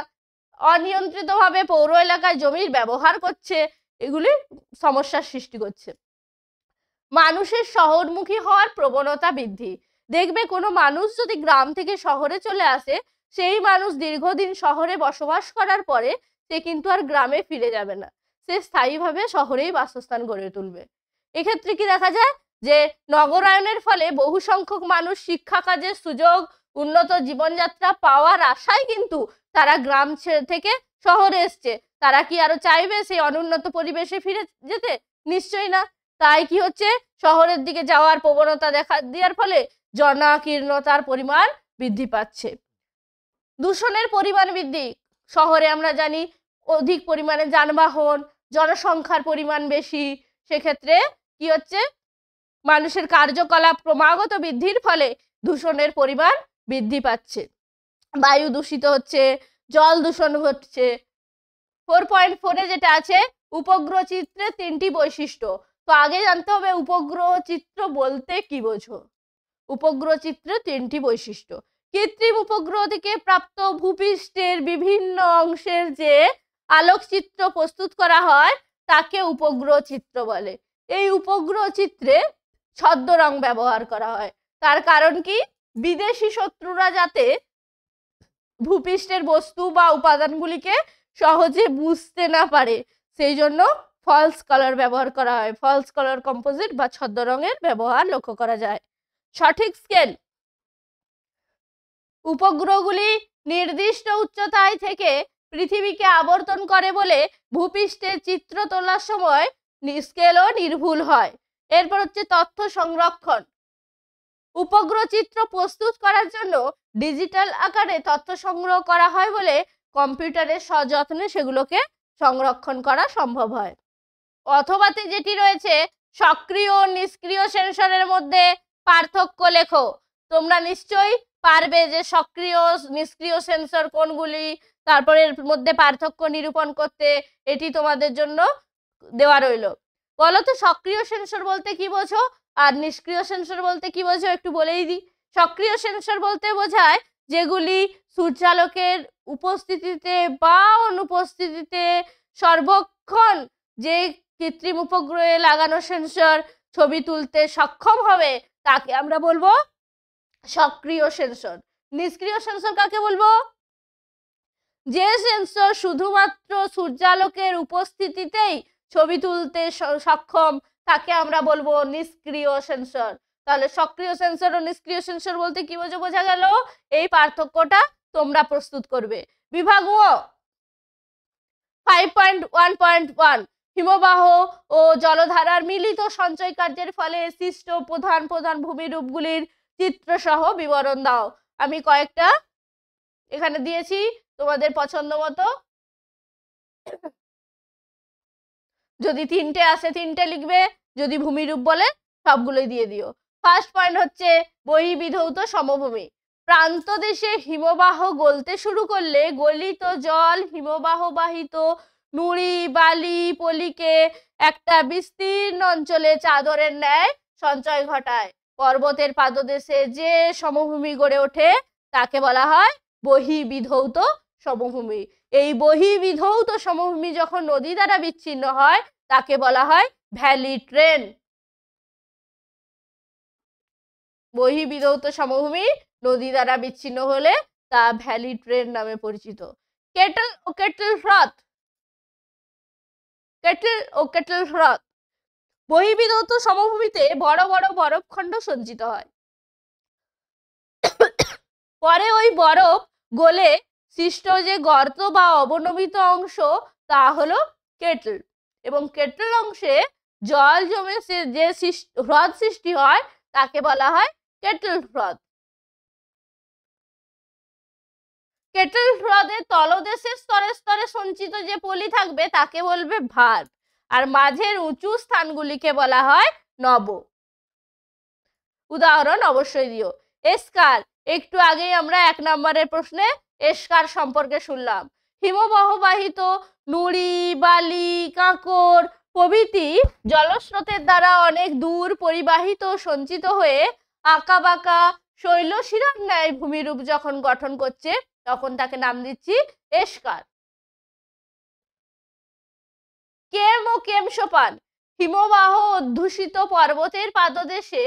অনিয়ন্ত্রিতভাবে পৌর এলাকায় জমির ব্যবহার করছে, এগুলি সমস্যার সৃষ্টি করছে। মানুষের শহরমুখী হওয়ার প্রবণতা বৃদ্ধি। দেখবে কোনো মানুষ যদি গ্রাম থেকে শহরে চলে আসে, সেই মানুষ দীর্ঘদিন শহরে বসবাস করার পরে সে কিন্তু আর গ্রামে ফিরে যাবে না, সে স্থায়ীভাবে শহরেই বাসস্থান গড়ে তুলবে। এক্ষেত্রে কি দেখা যায় যে নগরায়নের ফলে বহু সংখ্যক মানুষ শিক্ষা কাজের সুযোগ, উন্নত জীবনযাত্রা পাওয়ার আশায় কিন্তু তারা গ্রাম থেকে শহরে এসছে। তারা কি আরো চাইবে সেই অনুন্নত পরিবেশে ফিরে যেতে? নিশ্চয়ই না। তাই কি হচ্ছে, শহরের দিকে যাওয়ার প্রবণতা দেখা দেওয়ার ফলে জনাকীর্ণতার পরিমাণ বৃদ্ধি পাচ্ছে। দূষণের পরিমাণ বৃদ্ধি। শহরে আমরা জানি অধিক পরিমাণে যানবাহন, জনসংখ্যার পরিমাণ বেশি, সেক্ষেত্রে কি হচ্ছে, মানুষের কার্যকলাপ ক্রমাগত বৃদ্ধির ফলে দূষণের পরিমাণ বৃদ্ধি পাচ্ছে, বায়ু দূষিত হচ্ছে, জল দূষণ হচ্ছে। 4.4-এ যেটা আছে উপগ্রহ চিত্রের 3টি বৈশিষ্ট্য। তো আগে জানতে হবে উপগ্রহ চিত্র বলতে কি বোঝো। উপগ্রহ চিত্রের 3টি বৈশিষ্ট্য। কৃত্রিম উপগ্রহ থেকে প্রাপ্ত ভূপৃষ্ঠের বিভিন্ন অংশের যে আলোকচিত্র প্রস্তুত করা হয় তাকে উপগ্রহ চিত্র বলে। এই উপগ্রহ চিত্রে ছদ্মরং ব্যবহার করা হয়। তার কারণ কি, বিদেশি শত্রুরা যাতে ভূপৃষ্ঠের বস্তু বা উপাদানগুলিকে সহজে বুঝতে না পারে, সেই জন্য ফলস কালার ব্যবহার করা হয়। ফলস কালার কম্পোজিট বা ছদ্মরঙের ব্যবহার লক্ষ্য করা যায়। সঠিক স্কেল। উপগ্রহগুলি নির্দিষ্ট উচ্চতায় থেকে পৃথিবীকে আবর্তন করে বলে ভূপৃষ্ঠের চিত্র তোলার সময় স্কেলও নির্ভুল হয়। এরপর হচ্ছে তথ্য সংরক্ষণ। উপগ্রহ চিত্র প্রস্তুত করার জন্য ডিজিটাল আকারে তথ্য সংগ্রহ করা হয় বলে কম্পিউটারের সযত্নে সেগুলোকে সংরক্ষণ করা সম্ভব হয়। অথবাতে যেটি রয়েছে সক্রিয় ও নিষ্ক্রিয় সেন্সরের মধ্যে পার্থক্য লেখো। তোমরা নিশ্চয়ই পারবে যে সক্রিয় নিষ্ক্রিয় সেন্সর কোনগুলি, তারপরে এর মধ্যে পার্থক্য নিরূপণ করতে, এটি তোমাদের জন্য দেওয়া রইল। বলো তো সক্রিয় সেন্সর বলতে কি বোঝো আর নিষ্ক্রিয় সেন্সর বলতে কি বোঝো, একটু বলেই দিই। সক্রিয় সেন্সর বলতে বোঝায় যেগুলি সূর্যালোকের উপস্থিতিতে বা অনুপস্থিতিতে সর্বক্ষণ যে কৃত্রিম উপগ্রহে লাগানো সেন্সর ছবি তুলতে সক্ষম হবে তাকে আমরা বলবো সক্রিয় সেন্সর। নিষ্ক্রিয় সেন্সর কাকে বলবো? যে সেন্সর শুধুমাত্র সূর্যালোকের উপস্থিতিতেই ছবি তুলতে সক্ষম তাকে আমরা বলবো নিষ্ক্রিয় সেন্সর। তাহলে সক্রিয় সেন্সর ও নিষ্ক্রিয় সেন্সর বলতে কি বোঝো, বোঝা গেল। এই পার্থক্যটা তোমরা প্রস্তুত করবে। বিভাগ 5.1.1 হিমবাহ ও জলধারার মিলিত সঞ্চয় কার্যের ফলে সৃষ্ট প্রধান প্রধান ভূমিরূপগুলির চিত্র সহ বিবরণ দাও। আমি কয়েকটা এখানে দিয়েছি, তোমাদের পছন্দ মতো যদি 3টে আসে 3টে লিখবে, যদি ভূমিরূপ বলে সবগুলোই দিয়ে দিও। ফার্স্ট পয়েন্ট হচ্ছে বহির্বিধৌত সমভূমি। প্রান্ত দেশে হিমবাহ গলতে শুরু করলে গলিত জল হিমবাহ বাহিত নুড়ি বালি পলিকে একটা বিস্তীর্ণ অঞ্চলে চাদরের ন্যায় সঞ্চয় ঘটায়। পর্বতের পাদদেশে যে সমভূমি গড়ে ওঠে তাকে বলা হয় বহির্বিধৌত সমভূমি। এই বহির্বিধৌত সমভূমি যখন নদী দ্বারা বিচ্ছিন্ন হয় তাকে বলা হয় ভ্যালি ট্রেন। বহির্বিধৌত সমভূমি নদী দ্বারা বিচ্ছিন্ন হলে তা ভ্যালি ট্রেন নামে পরিচিত। কেটল ও কেটল হ্রদ। কেটল ও কেটল হ্রদ বহির্বিধৌত সমভূমিতে বড় বড় বরফখণ্ড সঞ্চিত হয়। পরে ওই বরফ গলে সৃষ্ট যে গর্ত বা অবনমিত অংশ তা হলো কেটল, এবং কেটল অংশে জল জমে যে হ্রদ সৃষ্টি হয় তাকে বলা হয় কেটল হ্রদ। কেটল হ্রদের তলদেশের স্তরে স্তরে সঞ্চিত যে পলি থাকবে তাকে বলবে ভাত, আর মাঝের উঁচু স্থানগুলিকে বলা হয় নব। উদাহরণ অবশ্যই দিও। এসকার, একটু আগেই আমরা 1 নম্বরের প্রশ্নে এসকার সম্পর্কে শুনলাম। হিমবাহবাহিত নুড়ি, বালি, কাঁকর প্রভৃতি জলস্রোতের দ্বারা অনেক দূর পরিবাহিত সঞ্চিত হয়ে আঁকাবাঁকা শৈলশিরার ন্যায় ভূমিরূপ যখন গঠন করছে তখন তাকে নাম দিচ্ছি এসকার। কেম ও কেম সোপান, হিমবাহ অধ্যুষিত পর্বতের পাদদেশে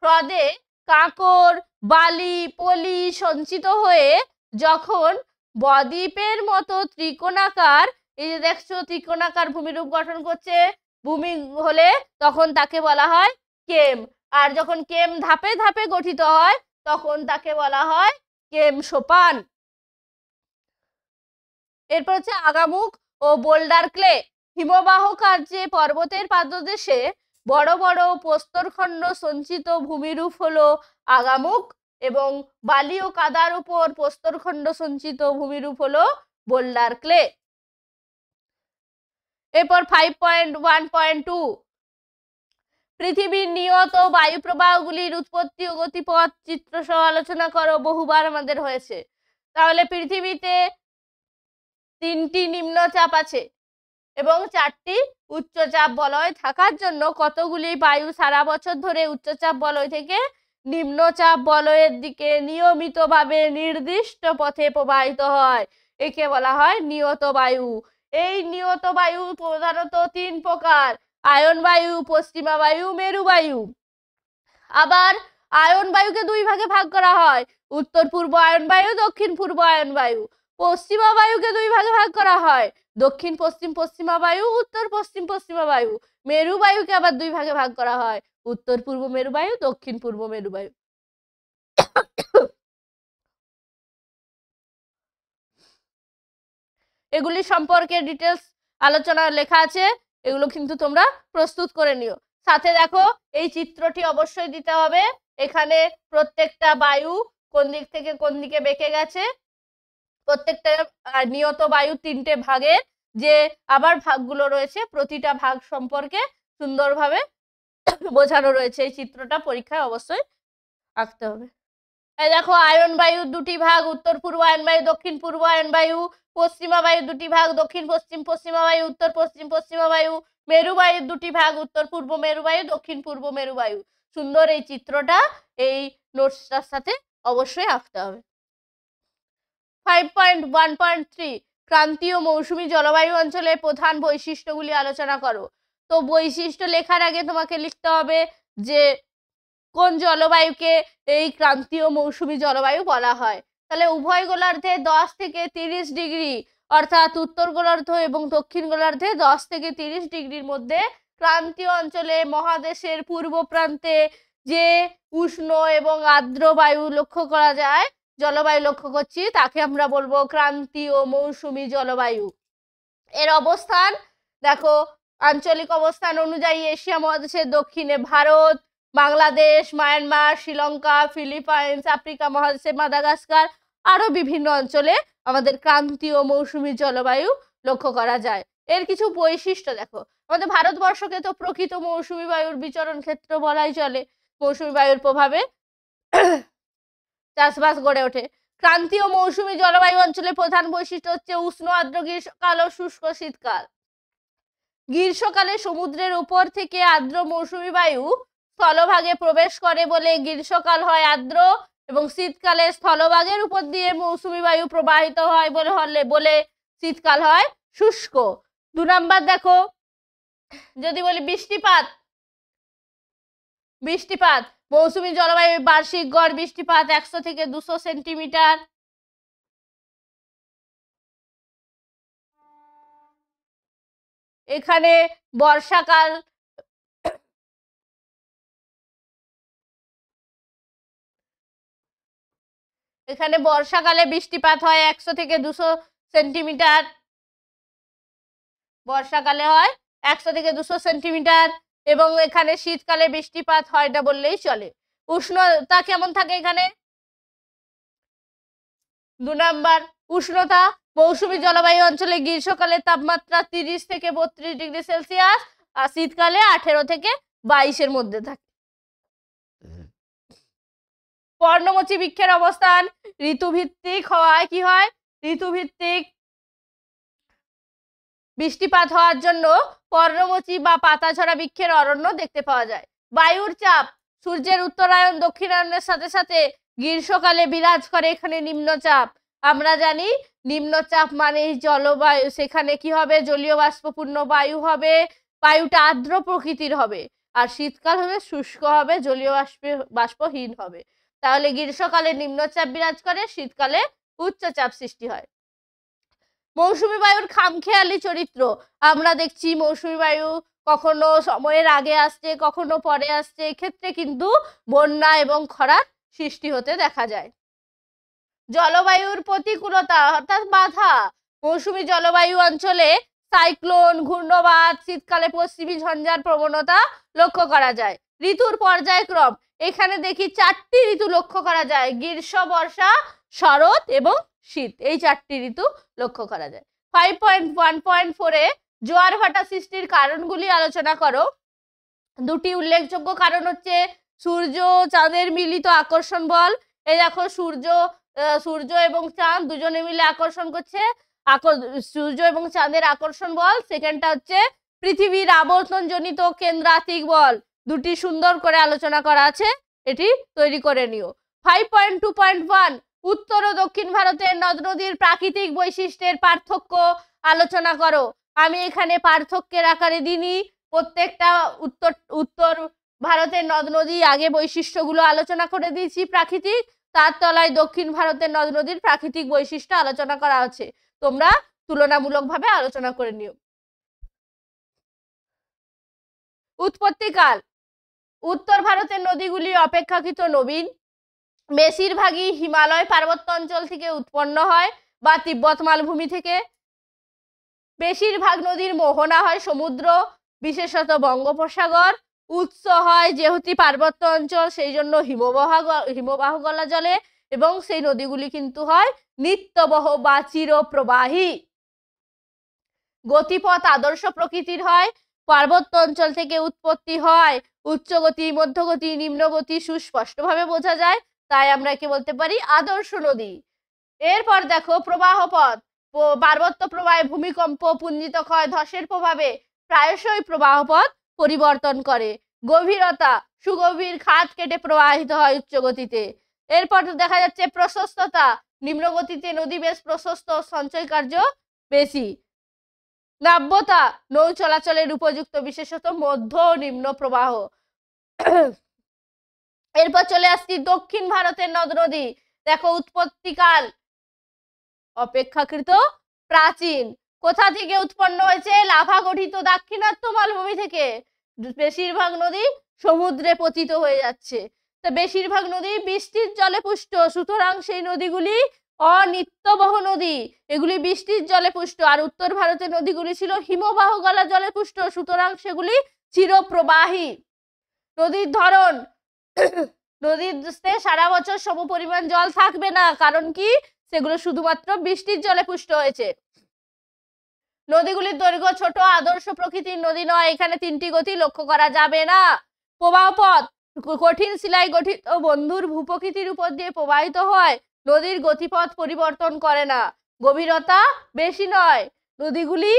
হ্রদে কাঁকর, বালি, পলি সঞ্চিত হয়ে যখন বদ্বীপের মতো ত্রিকোণাকার, এই যে দেখছো ত্রিকোণাকার ভূমিরূপ গঠন করছে ভূমি হলে, তখন তাকে বলা হয় কেম। আর যখন কেম ধাপে ধাপে গঠিত হয় তখন তাকে বলা হয় কেম সোপান। এরপর হচ্ছে আগামুখ ও বোল্ডার ক্লে, হিমবাহ কার্যে পর্বতের পাদদেশে বড় বড় প্রস্তরখণ্ড সঞ্চিত ভূমিরূপ হলো আগামুখ এবং বালি ও কাদার উপর প্রস্তরখণ্ড সঞ্চিত ভূমিরূপ হলো বোল্ডার ক্লে। এরপর 5.1.2 পৃথিবীর নিয়ত বায়ু প্রবাহগুলির উৎপত্তি ও গতিপথ চিত্র সহ আলোচনা করো। বহুবার আমাদের হয়েছে। তাহলে পৃথিবীতে 3টি নিম্নচাপ আছে এবং 4টি উচ্চচাপ বলয় থাকার জন্য কতগুলি বায়ু সারা বছর ধরে উচ্চচাপ বলয় থেকে নিম্নচাপ বলয়ের দিকে নিয়মিতভাবে নির্দিষ্ট পথে প্রবাহিত হয়, একে বলা হয় নিয়ত বায়ু। এই নিয়ত বায়ু প্রধানত 3 প্রকার: আয়ন বায়ু, পশ্চিমা বায়ু, মেরু বায়ু। আবার আয়ন বায়ুকে 2 ভাগে ভাগ করা হয়: উত্তর পূর্ব আয়ন বায়ু, দক্ষিণ পূর্ব আয়ন বায়ু। পশ্চিমা বায়ুকে 2 ভাগে ভাগ করা হয়: দক্ষিণ পশ্চিম পশ্চিমা বায়ু, উত্তর পশ্চিম পশ্চিমা বায়ু। মেরু বায়ুকে আবার 2 ভাগে ভাগ করা হয়: উত্তর পূর্ব মেরু বায়ু, দক্ষিণ পূর্ব মেরু বায়ু। এগুলি সম্পর্কে ডিটেলস আলোচনা লেখা আছে, এগুলো কিন্তু তোমরা প্রস্তুত করে নিও। সাথে দেখো এই চিত্রটি অবশ্যই দিতে হবে। এখানে প্রত্যেকটা বায়ু কোন দিক থেকে কোন দিকে বেঁকে গেছে, প্রত্যেকটা নিয়ত বায়ু 3টে ভাগের যে আবার ভাগগুলো রয়েছে প্রতিটা ভাগ সম্পর্কে সুন্দরভাবে বোঝানো রয়েছে। এই চিত্রটা পরীক্ষায় অবশ্যই আঁকতে হবে। এই দেখো আয়ন বায়ু 2টি ভাগ: উত্তর পূর্ব আয়ন বায়ু, দক্ষিণ পূর্ব আয়ন বায়ু। পশ্চিমা বায়ু 2টি ভাগ: দক্ষিণ পশ্চিম পশ্চিমা বায়ু, উত্তর পশ্চিম পশ্চিমা বায়ু। মেরু বায়ু 2টি ভাগ: উত্তর পূর্ব মেরু বায়ু, দক্ষিণ পূর্ব মেরু বায়ু। সুন্দর এই চিত্রটা এই নোটসটার সাথে অবশ্যই আঁকতে হবে। 5.1.3 ক্রান্তীয় মৌসুমী জলবায়ু অঞ্চলের প্রধান বৈশিষ্ট্যগুলি আলোচনা করো। তো বৈশিষ্ট্য লেখার আগে তোমাকে লিখতে হবে যে কোন জলবায়ুকে এই ক্রান্তীয় মৌসুমী জলবায়ু বলা হয়। তাহলে উভয় গোলার্ধে 10 থেকে 30 ডিগ্রি, অর্থাৎ উত্তর গোলার্ধ এবং দক্ষিণ গোলার্ধে 10 থেকে 30 ডিগ্রির মধ্যে ক্রান্তীয় অঞ্চলে মহাদেশের পূর্ব প্রান্তে যে উষ্ণ এবং আর্দ্র বায়ু লক্ষ্য করা যায়, জলবায়ু লক্ষ্য করছি, তাকে আমরা বলবো ক্রান্তীয় মৌসুমী জলবায়ু। এর অবস্থান দেখো, আঞ্চলিক অবস্থান অনুযায়ী এশিয়া মহাদেশের দক্ষিণে Bharat, Bangladesh, Myanmar, Sri Lanka, Philippines, Africa মহাদেশে মাদাগাস্কার, আরো বিভিন্ন অঞ্চলে আমাদের ক্রান্তীয় মৌসুমী জলবায়ু লক্ষ্য করা যায়। এর কিছু বৈশিষ্ট্য দেখো। আমাদের ভারতবর্ষকে তো প্রকৃত মৌসুমী বায়ুর বিচরণ ক্ষেত্র বলাই চলে। মৌসুমী বায়ুর প্রভাবে চাষবাস গড়ে ওঠে। ক্রান্তীয় মৌসুমী জলবায়ু অঞ্চলের প্রধান বৈশিষ্ট্য হচ্ছে উষ্ণ আর্দ্র গ্রীষ্মকাল ও শুষ্ক শীতকাল। গ্রীষ্মকালে সমুদ্রের উপর থেকে আর্দ্র মৌসুমী বায়ু স্থলভাগে প্রবেশ করে বলে গ্রীষ্মকাল হয় আর্দ্র, এবং শীতকালে স্থলভাগের উপর দিয়ে মৌসুমী বায়ু প্রবাহিত হয় বলে শীতকাল হয় শুষ্ক। 2 নাম্বার দেখো, যদি বলি বৃষ্টিপাত মৌসুমী জলবায়ুর বার্ষিক গড় বৃষ্টিপাত 100 থেকে 200 সেন্টিমিটার। এখানে বর্ষাকাল বর্ষাকালে বৃষ্টিপাত হয় 100 থেকে 200 সেন্টিমিটার। বর্ষাকালে হয় 100 থেকে 200 সেন্টিমিটার, এবং এখানে শীতকালে বৃষ্টিপাত হয় না বললেই চলে। উষ্ণতা কেমন থাকে এখানে? 2 নাম্বার উষ্ণতা, মৌসুমী জলবায়ু অঞ্চলে গ্রীষ্মকালে তাপমাত্রা 30 থেকে 32 ডিগ্রি সেলসিয়াস আর শীতকালে 18 থেকে 22-এর মধ্যে থাকে। পর্ণমোচী বৃক্ষের অবস্থান ঋতুভিত্তিক হওয়ায় কি হয়, ঋতুভিত্তিক বৃষ্টিপাত হওয়ার জন্য পর্ণমোচী বা পাতাঝরা বৃক্ষের অরণ্য দেখতে পাওয়া যায়। বায়ুর চাপ, সূর্যের উত্তরায়ণ দক্ষিণায়নের সাথে সাথে গ্রীষ্মকালে বিরাজ করে এখানে নিম্নচাপ। আমরা জানি নিম্নচাপ মানে জলবায়ু, সেখানে কি হবে, জলীয় বাষ্পপূর্ণ বায়ু হবে, বায়ুটা আর্দ্র প্রকৃতির হবে, আর শীতকাল হবে শুষ্ক হবে, জলীয় বাষ্পহীন হবে। তাহলে গ্রীষ্মকালে নিম্নচাপ বিরাজ করে, শীতকালে উচ্চচাপ সৃষ্টি হয়। মৌসুমী বায়ুর খামখেয়ালি চরিত্র, আমরা দেখছি মৌসুমী বায়ু কখনো সময়ের আগে আসছে, কখনো পরে আসছে, এক্ষেত্রে কিন্তু বন্যা এবং খরার সৃষ্টি হতে দেখা যায়। জলবায়ুর প্রতিকূলতা অর্থাৎ বাধা, মৌসুমী জলবায়ু অঞ্চলে সাইক্লোন, ঘূর্ণবাত, শীতকালে পশ্চিমী ঝঞ্ঝার প্রবণতা লক্ষ্য করা যায়। ঋতুর পর্যায়ক্রম, এখানে দেখি 4টি ঋতু লক্ষ্য করা যায়, গ্রীষ্ম, বর্ষা, শরৎ এবং শীত, এই 4টি ঋতু লক্ষ্য করা যায়। 5.1.4-এ জোয়ার ভাটা সৃষ্টির কারণগুলি আলোচনা করো। 2টি উল্লেখযোগ্য কারণ হচ্ছে সূর্য চাঁদের মিলিত আকর্ষণ বল। এই দেখো সূর্য এবং চাঁদ দুজনে মিলে আকর্ষণ করছে, সূর্য এবং চাঁদের আকর্ষণ বল। সেকেন্ডটা হচ্ছে পৃথিবীর আবর্তনজনিত কেন্দ্রাতিক বল। 2টি সুন্দর করে আলোচনা করা আছে, এটি তৈরি করে নিও। 5.2.1 উত্তর ও দক্ষিণ ভারতের নদ নদীর প্রাকৃতিক বৈশিষ্ট্যের পার্থক্য আলোচনা করো। আমি এখানে পার্থক্যের আকারে দিইনি, প্রত্যেকটা উত্তর ভারতের নদ নদী আগে বৈশিষ্ট্যগুলো আলোচনা করে দিয়েছি প্রাকৃতিক, তার তলায় দক্ষিণ ভারতের নদ নদীর প্রাকৃতিক বৈশিষ্ট্য আলোচনা করা আছে, তোমরা তুলনামূলকভাবে আলোচনা করে নিও। উৎপত্তিকাল, উত্তর ভারতের নদীগুলি অপেক্ষাকৃত নবীন, বেশিরভাগই হিমালয় পার্বত্য অঞ্চল থেকে উৎপন্ন হয় বা তিব্বত মালভূমি থেকে। বেশিরভাগ নদীর মোহনা হয় সমুদ্র, বিশেষত বঙ্গোপসাগর। উৎস হয় যেহেতু পার্বত্য অঞ্চল, সেই জন্য হিমবাহ গলা জলে, এবং সেই নদীগুলি কিন্তু হয় নিত্যবহ বা চিরপ্রবাহী। গতিপথ আদর্শ প্রকৃতির হয়, পার্বত্য অঞ্চল থেকে উৎপত্তি হয়, উচ্চগতি, মধ্যগতি, নিম্নগতি সুস্পষ্টভাবে বোঝা যায়, তাই আমরা কি বলতে পারি, আদর্শ নদী। এরপর দেখো প্রবাহ পথ, পার্বত্য প্রবাহে ভূমিকম্প, পুঞ্জিত ক্ষয়, ধসের প্রভাবে প্রায়শই প্রবাহ পথ পরিবর্তন করে। গভীরতা, সুগভীর খাত কেটে প্রবাহিত হয় উচ্চ গতিতে। এরপর দেখা যাচ্ছে প্রশস্ততা, নিম্নগতিতে নদী বেশ প্রশস্ত, সঞ্চয় কার্য বেশি। নাব্যতা, নৌ চলাচলের উপযুক্ত, বিশেষত মধ্য ও নিম্ন প্রবাহ। এরপর চলে আসছি দক্ষিণ ভারতের নদ নদী। দেখো উৎপত্তিকাল অপেক্ষাকৃত প্রাচীন, কোথা থেকে উৎপন্ন হয়েছে, লাভা গঠিত দাক্ষিণাত্য মালভূমি থেকে। বেশিরভাগ নদী সমুদ্রে পতিত হয়ে যাচ্ছে, তো বেশিরভাগ নদী বৃষ্টির জলে পুষ্ট, সুতরাং সেই নদীগুলি অনিত্যবহ নদী, এগুলি বৃষ্টির জলে পুষ্ট। আর উত্তর ভারতের নদীগুলি ছিল হিমবাহ গলা জলে পুষ্ট, সুতরাং সেগুলি চিরপ্রবাহী। নদীর ধরন, নদীতে সারা বছর সম পরিমাণ জল থাকবে না, কারণ কি, সেগুলো শুধুমাত্র বৃষ্টির জলে পুষ্ট হয়েছে। নদীগুলির দৈর্ঘ্য ছোট, আদর্শ প্রকৃতির নদী নয়, এখানে 3টি গতি লক্ষ্য করা যাবে না। প্রবাহ পথ, কঠিন শিলায় গঠিত বন্ধুর ভূপ্রকৃতির উপর দিয়ে প্রবাহিত হয়, নদীর গতিপথ পরিবর্তন করে না। গভীরতা বেশি নয়, নদীগুলি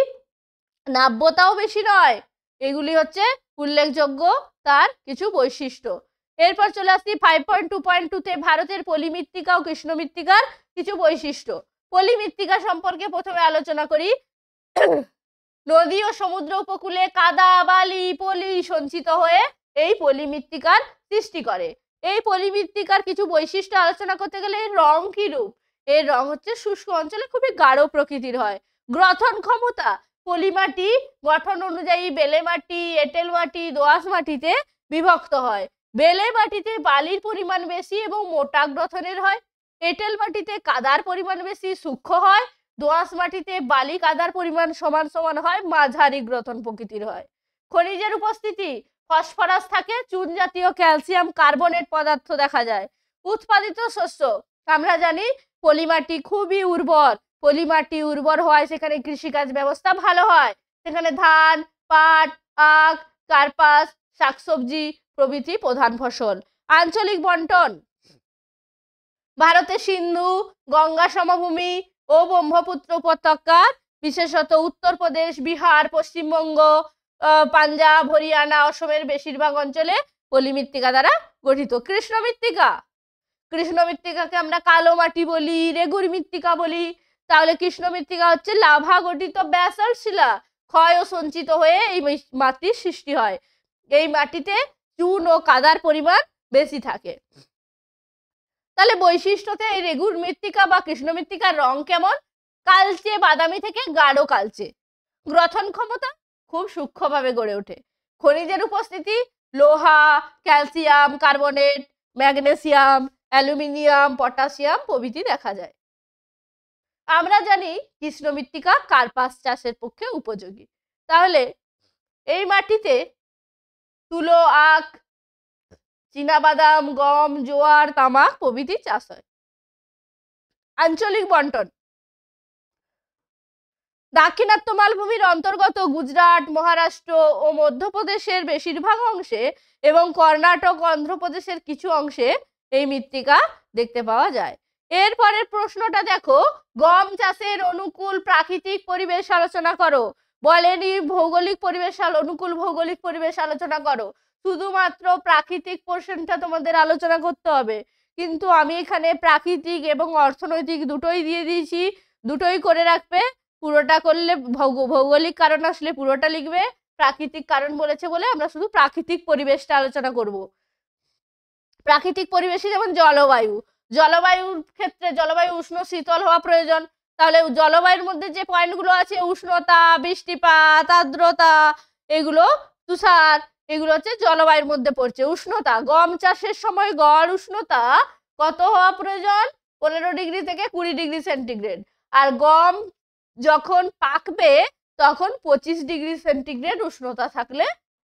নাব্যতাও বেশি নয়, এগুলি হচ্ছে উল্লেখযোগ্য তার কিছু বৈশিষ্ট্য। এরপর চলে আসছি 5.2.2-তে ভারতের পলি মৃত্তিকা ও কৃষ্ণ মৃত্তিকার কিছু বৈশিষ্ট্য। পলি মৃত্তিকা সম্পর্কে প্রথমে আলোচনা করি। নদী ও সমুদ্র উপকূলে কাদা, বালি, পলি সঞ্চিত হয়ে এই পলি মৃত্তিকার সৃষ্টি করে। এই পলি মৃত্তিকার কিছু বৈশিষ্ট্য আলোচনা করতে গেলে এর রং কি রূপ, এর রং হচ্ছে শুষ্ক অঞ্চলে খুবই গাঢ় প্রকৃতির হয়। গ্রথন ক্ষমতা, পলি মাটি গঠন অনুযায়ী বেলে মাটি, এঁটেল মাটি, দোআঁশ মাটিতে বিভক্ত হয়। বেলে মাটিতে বালির পরিমাণ বেশি এবং মোটা গ্রথনের হয়, এঁটেল মাটিতে কাদার পরিমাণ বেশি, সূক্ষ্ম হয়, দোআঁশ মাটিতে বালি কাদার পরিমাণ সমান সমান হয়, মাঝারি গ্রথন প্রকৃতির হয়। খনিজের উপস্থিতি, ফসফরাস থাকে, চুন জাতীয় ক্যালসিয়াম কার্বনেট পদার্থ দেখা যায়। উৎপাদিত শস্য, আমরা জানি পলিমাটি খুবই উর্বর, পলিমাটি উর্বর হওয়ায় সেখানে কৃষিকাজ ব্যবস্থা ভালো হয়, সেখানে ধান, পাট, আখ, কার্পাস, শাকসবজি প্রভৃতি প্রধান ফসল। আঞ্চলিক বন্টন, ভারতের সিন্ধু গঙ্গা সমভূমি ও ব্রহ্মপুত্র উপত্যকার বিশেষত উত্তরপ্রদেশ, বিহার, পশ্চিমবঙ্গ, পাঞ্জাব, হরিয়ানা, অসমের বেশিরভাগ অঞ্চলে পলি মৃত্তিকা দ্বারা গঠিত। কৃষ্ণ মৃত্তিকা, কৃষ্ণ মৃত্তিকাকে আমরা কালো মাটি বলি, রেগুর মৃত্তিকা বলি। তাহলে কৃষ্ণ মৃত্তিকা হচ্ছে লাভা গঠিত ব্যাসল্ট শিলা, ক্ষয় ও সঞ্চিত হয়ে এই মাটির সৃষ্টি হয়। এই মাটিতে চুন ও কাদার পরিমাণ বেশি থাকে। তাহলে বৈশিষ্ট্যতে এই রেগুর মৃত্তিকা বা কৃষ্ণ মৃত্তিকার রং কেমন? কালচে বাদামি থেকে গাঢ় কালচে। গ্রথন ক্ষমতা খুব সূক্ষ্মভাবে গড়ে ওঠে। খনিজের উপস্থিতি লোহা, calcium carbonate, magnesium, aluminium, potassium প্রভৃতি দেখা যায়। আমরা জানি কৃষ্ণ মৃত্তিকা কার্পাস চাষের পক্ষে উপযোগী। তাহলে এই মাটিতে তুলো, আখ, চীনাবাদাম, গম, জোয়ার, তামাক প্রভৃতি চাষ হয়। আঞ্চলিক বন্টন, দাক্ষিণাত্য মালভূমির অন্তর্গত গুজরাট, মহারাষ্ট্র ও মধ্যপ্রদেশের বেশিরভাগ অংশে এবং কর্ণাটক, অন্ধ্রপ্রদেশের কিছু অংশে এই মৃত্তিকা দেখতে পাওয়া যায়। এরপরের প্রশ্নটা দেখো, গম চাষের অনুকূল প্রাকৃতিক পরিবেশ আলোচনা করো। বলেনি ভৌগোলিক পরিবেশ, অনুকূল ভৌগোলিক পরিবেশ আলোচনা করো। শুধুমাত্র প্রাকৃতিক পোর্শনটা তোমাদের আলোচনা করতে হবে, কিন্তু আমি এখানে প্রাকৃতিক এবং অর্থনৈতিক দুটোই দিয়ে দিয়েছি, দুটোই করে রাখবে। পুরোটা করলে ভৌগোলিক কারণ আসলে পুরোটা লিখবে, প্রাকৃতিক কারণ বলেছে বলে আমরা শুধু প্রাকৃতিক পরিবেশটা আলোচনা করব। প্রাকৃতিক পরিবেশে যেমন জলবায়ু, জলবায়ুর ক্ষেত্রে জলবায়ু উষ্ণ শীতল হওয়া প্রয়োজন। তাহলে জলবায়ুর মধ্যে যে পয়েন্টগুলো আছে উষ্ণতা, বৃষ্টিপাত, আর্দ্রতা, এগুলো তুষার, এগুলো হচ্ছে জলবায়ুর মধ্যে পড়ছে। উষ্ণতা, গম চাষের সময় গড় উষ্ণতা কত হওয়া প্রয়োজন? 15 ডিগ্রি থেকে 20 ডিগ্রি সেন্টিগ্রেড। আর গম যখন পাকবে তখন 25 ডিগ্রি সেন্টিগ্রেড উষ্ণতা থাকলে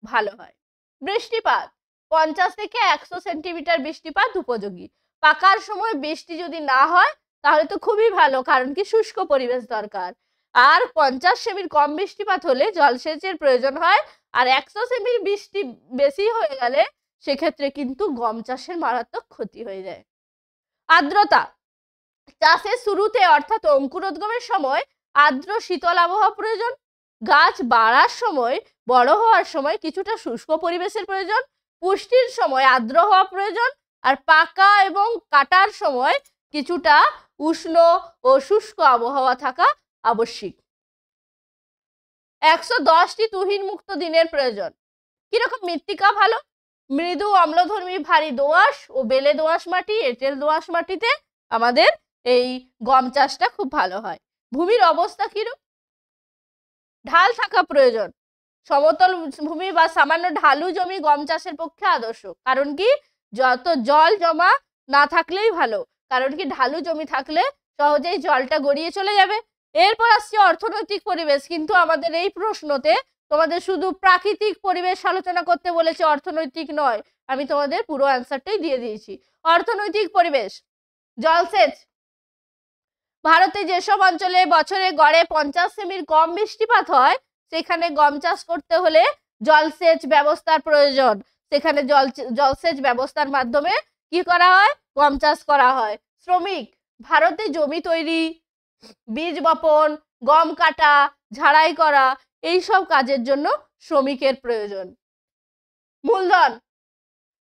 ভালো হয়। বৃষ্টিপাত 50 থেকে 100 সেন্টিমিটার বৃষ্টিপাত উপযোগী। পাকার সময় বৃষ্টি যদি না হয় তাহলে তো খুবই ভালো, কারণ কি শুষ্ক পরিবেশ দরকার। আর 50 সেমির কম বৃষ্টিপাত হলে জলসেচের প্রয়োজন হয়, আর 100 সেমির বৃষ্টি বেশি হয়ে গেলে সেক্ষেত্রে কিন্তু গম চাষের মারাত্মক ক্ষতি হয়ে যায়। আর্দ্রতা, চাষের শুরুতে অর্থাৎ অঙ্কুরোদ্গমের সময় আর্দ্র শীতল আবহাওয়া প্রয়োজন। গাছ বাড়ার সময়, বড় হওয়ার সময় কিছুটা শুষ্ক পরিবেশের প্রয়োজন। পুষ্টির সময় আর্দ্র হওয়া প্রয়োজন, আর পাকা এবং কাটার সময় কিছুটা উষ্ণ ও শুষ্ক আবহাওয়া থাকা আবশ্যিক। 110টি তুহিন মুক্ত দিনের প্রয়োজন। কিরকম মৃত্তিকা ভালো? মৃদু অম্লধর্মী ভারী দোআঁশ ও বেলে দোআঁশ মাটি, এঁটেল দোআঁশ মাটিতে আমাদের এই গম চাষটা খুব ভালো হয়। ভূমির অবস্থা কিরূপ? ঢাল থাকা প্রয়োজন। সমতল ভূমি বা সামান্য ঢালু জমি গম চাষের পক্ষে আদর্শ। কারণ কি? যত জল জমা না থাকলেই ভালো, কারণ কি ঢালু জমি থাকলে সহজেই জলটা গড়িয়ে চলে যাবে। এরপর আসছে অর্থনৈতিক পরিবেশ, কিন্তু আমাদের এই প্রশ্নতে তোমাদের শুধু প্রাকৃতিক পরিবেশ আলোচনা করতে বলেছে, অর্থনৈতিক নয়। আমি তোমাদের পুরো অ্যান্সারটাই দিয়ে দিয়েছি। অর্থনৈতিক পরিবেশ, জলসেচ, ভারতে যেসব অঞ্চলে বছরে গড়ে 50 সেমির কম বৃষ্টিপাত হয় সেখানে গম চাষ করতে হলে জলসেচ ব্যবস্থার প্রয়োজন। সেখানে জলসেচ ব্যবস্থার মাধ্যমে কি করা হয়? গম চাষ করা হয়। শ্রমিক, ভারতে জমি তৈরি, বীজ বপন, গম কাটা, ঝাড়াই করা, এই সব কাজের জন্য শ্রমিকের প্রয়োজন। মূলধন,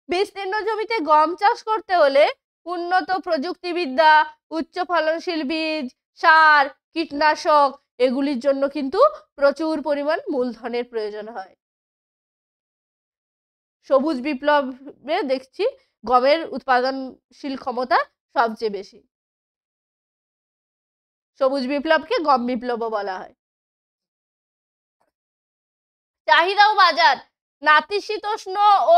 বিস্তীর্ণ জমিতে গম চাষ করতে হলে উন্নত প্রযুক্তিবিদ্যা, উচ্চ ফলনশীল বীজ, সার, কীটনাশক এগুলির জন্য কিন্তু প্রচুর পরিমাণ মূলধনের প্রয়োজন হয়। সবুজ বিপ্লবে দেখছি গমের উৎপাদনশীল ক্ষমতা সবচেয়ে বেশি। সবুজ বিপ্লবকে গম বিপ্লবও বলা হয়। চাহিদা ও বাজার, নাতিশীতোষ্ণ ও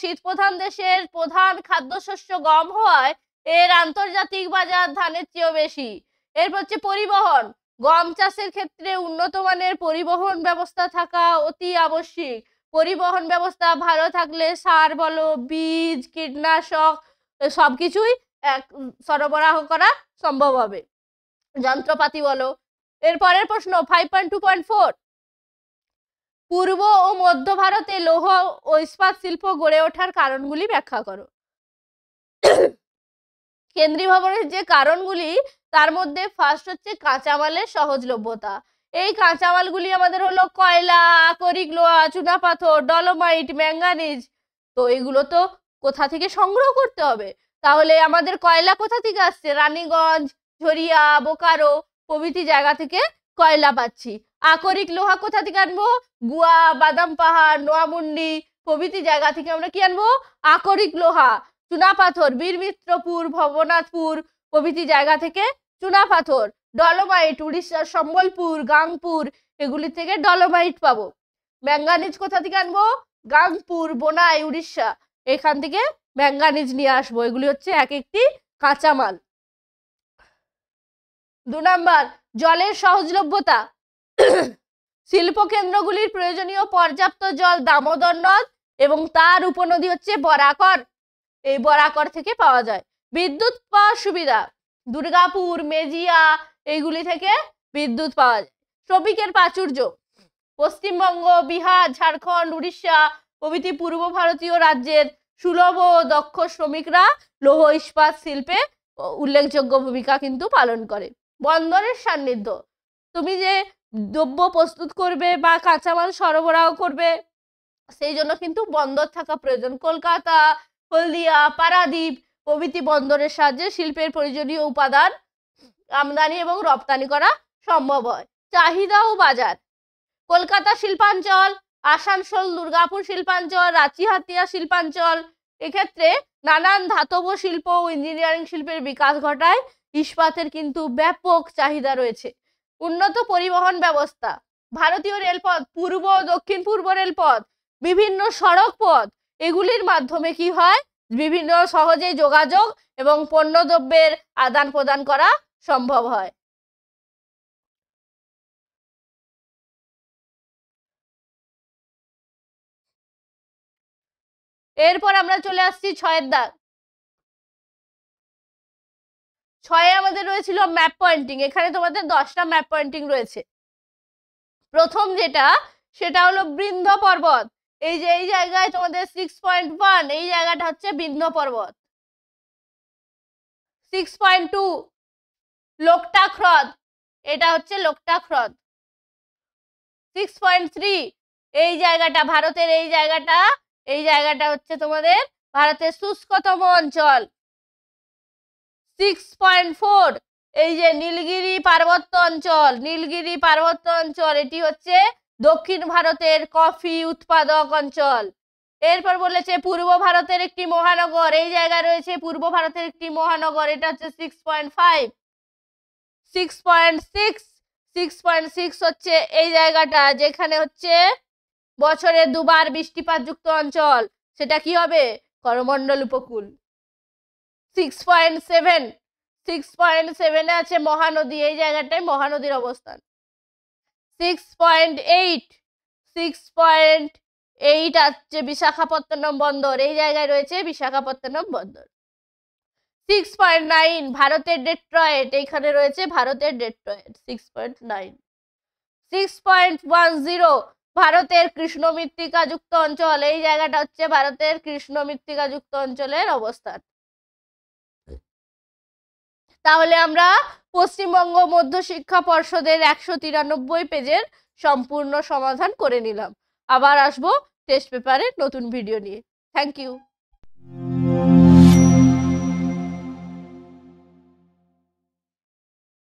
শীত প্রধান দেশের প্রধান খাদ্যশস্য গম হওয়ায় এর আন্তর্জাতিক বাজার ধানের চেয়েও বেশি। এরপর হচ্ছে পরিবহন, গম চাষের ক্ষেত্রে উন্নত মানের পরিবহন ব্যবস্থা থাকা অতি আবশ্যিক। পরিবহন ব্যবস্থা ভালো থাকলে সার বলো, বীজ, কীটনাশক সবকিছুই সরবরাহ করা সম্ভব হবে। যন্ত্রপাতি বলো। এরপরের প্রশ্ন 5.2.4, পূর্ব ও মধ্য ভারতে লৌহ ও ইস্পাত শিল্প গড়ে ওঠার কারণগুলি ব্যাখ্যা করো। কেন্দ্রীয় ভবনের যে কারণগুলি, তার মধ্যে ফার্স্ট হচ্ছে কাঁচামালের সহজলভ্যতা। এই কাঁচামালগুলি আমাদের হলো কয়লা, আকরিক লোহা, চুনাপাথর, ডলোমাইট, ম্যাঙ্গানিজ। তো এগুলো তো কোথা থেকে সংগ্রহ করতে হবে? তাহলে আমাদের কয়লা কোথা থেকে আসছে? রানীগঞ্জ, ঝরিয়া, বোকারো প্রভৃতি জায়গা থেকে কয়লা পাচ্ছি। আকরিক লোহা কোথা থেকে আনবো? গুয়া, বাদাম পাহাড়, নোয়ামুন্ডি প্রভৃতি জায়গা থেকে আমরা কি আনবো? আকরিক লোহা। চুনাপাথর বীরমিত্রপুর, ভবনাথপুর প্রভৃতি জায়গা থেকে চুনাপাথর। ডলোমাইট উড়িষ্যার সম্বলপুর, গাংপুর এগুলি থেকে ডলোমাইট পাবো। ম্যাঙ্গানিজ কোথা থেকে আনবো? গাংপুর, বোনাই উড়িষ্যা, এখান থেকে ম্যাঙ্গানিজ নিয়ে আসবো। এগুলি হচ্ছে এক একটি কাঁচামাল। 2 নাম্বার, জলের সহজলভ্যতা। শিল্পকেন্দ্রগুলির প্রয়োজনীয় পর্যাপ্ত জল দামোদর নদ এবং তার উপনদী হচ্ছে বরাকর, এই বরাকর থেকে পাওয়া যায়। বিদ্যুৎ পাওয়ার সুবিধা, দুর্গাপুর, মেজিয়া এইগুলি থেকে বিদ্যুৎ পাওয়া যায়। শ্রমিকের প্রাচুর্য, পশ্চিমবঙ্গ, বিহার, ঝাড়খণ্ড, উড়িষ্যা প্রভৃতি পূর্ব ভারতীয় রাজ্যের সুলভ ও দক্ষ শ্রমিকরা লৌহ ইস্পাত শিল্পে উল্লেখযোগ্য ভূমিকা কিন্তু পালন করে। বন্দরের সান্নিধ্য, তুমি যে দ্রব্য প্রস্তুত করবে বা কাঁচামাল সরবরাহ করবে, সেই জন্য কিন্তু বন্দর থাকা প্রয়োজন। কলকাতা, হলদিয়া, পারাদ্বীপ প্রভৃতি বন্দরের সাহায্যে শিল্পের প্রয়োজনীয় উপাদান আমদানি এবং রপ্তানি করা সম্ভব হয়। চাহিদা ও বাজার, কলকাতা শিল্পাঞ্চল, আসানসোল, দুর্গাপুর শিল্পাঞ্চল, রাঁচি, হাতিয়া শিল্পাঞ্চল এক্ষেত্রে নানান ধাতব শিল্প ও ইঞ্জিনিয়ারিং শিল্পের বিকাশ ঘটায় ইস্পাতের কিন্তু ব্যাপক চাহিদা রয়েছে। উন্নত পরিবহন ব্যবস্থা, ভারতীয় রেলপথ, পূর্ব ও দক্ষিণ পূর্ব রেলপথ, বিভিন্ন সড়ক পথ এগুলির মাধ্যমে কি হয়? বিভিন্ন সহজে যোগাযোগ এবং পণ্যদ্রব্যের আদান প্রদান করা সম্ভব হয়। এরপর আমরা চলে আসছি 6-এর দাগ। 6-এ আমাদের রয়েছিল ম্যাপ পয়েন্টিং। এখানে তোমাদের 10টা ম্যাপ পয়েন্টিং রয়েছে। প্রথম যেটা, সেটা হলো বৃন্দ পর্বত। এই যে এই জায়গায় তোমাদের 6.1, এই জায়গাটা হচ্ছে বৃন্দ পর্বত। 6.2 লোকটাক হ্রদ, এটা হচ্ছে লোকটাক হ্রদ। 6.3 এই জায়গাটা, ভারতের এই জায়গাটা হচ্ছে তোমাদের ভারতের শুষ্কতম অঞ্চল। 6.4 এই যে নীলগিরি পার্বত্য অঞ্চল, নীলগিরি পার্বত্য অঞ্চল এটি হচ্ছে দক্ষিণ ভারতের কফি উৎপাদক অঞ্চল। এরপর বলেছে পূর্ব ভারতের একটি মহানগর, এই জায়গায় রয়েছে পূর্ব ভারতের একটি মহানগর, এটা হচ্ছে 6.5। 6.6 হচ্ছে এই জায়গাটা, যেখানে হচ্ছে বছরে 2 বার বৃষ্টিপাত যুক্ত অঞ্চল, সেটা কি হবে? করমণ্ডল উপকূল। 6.7 আছে মহানদী, এই জায়গাটায় মহানদীর অবস্থান। 6.8 আছে বিশাখাপত্তনম বন্দর, এই জায়গায় রয়েছে বিশাখাপত্তনম বন্দর। 6.9 ভারতের ডেট্রয়েট, এইখানে রয়েছে ভারতের ডেট্রয়েট। 6.9। 6.10 ভারতের কৃষ্ণ মৃত্তিকা যুক্ত অঞ্চল, এই জায়গাটা হচ্ছে ভারতের কৃষ্ণ মৃত্তিকা যুক্ত অঞ্চলের অবস্থান। তাহলে আমরা পশ্চিমবঙ্গ মধ্য শিক্ষা পর্ষদের 193 পেজের সম্পূর্ণ সমাধান করে নিলাম। আবার আসবো টেস্ট পেপারের নতুন ভিডিও নিয়ে। Thank you.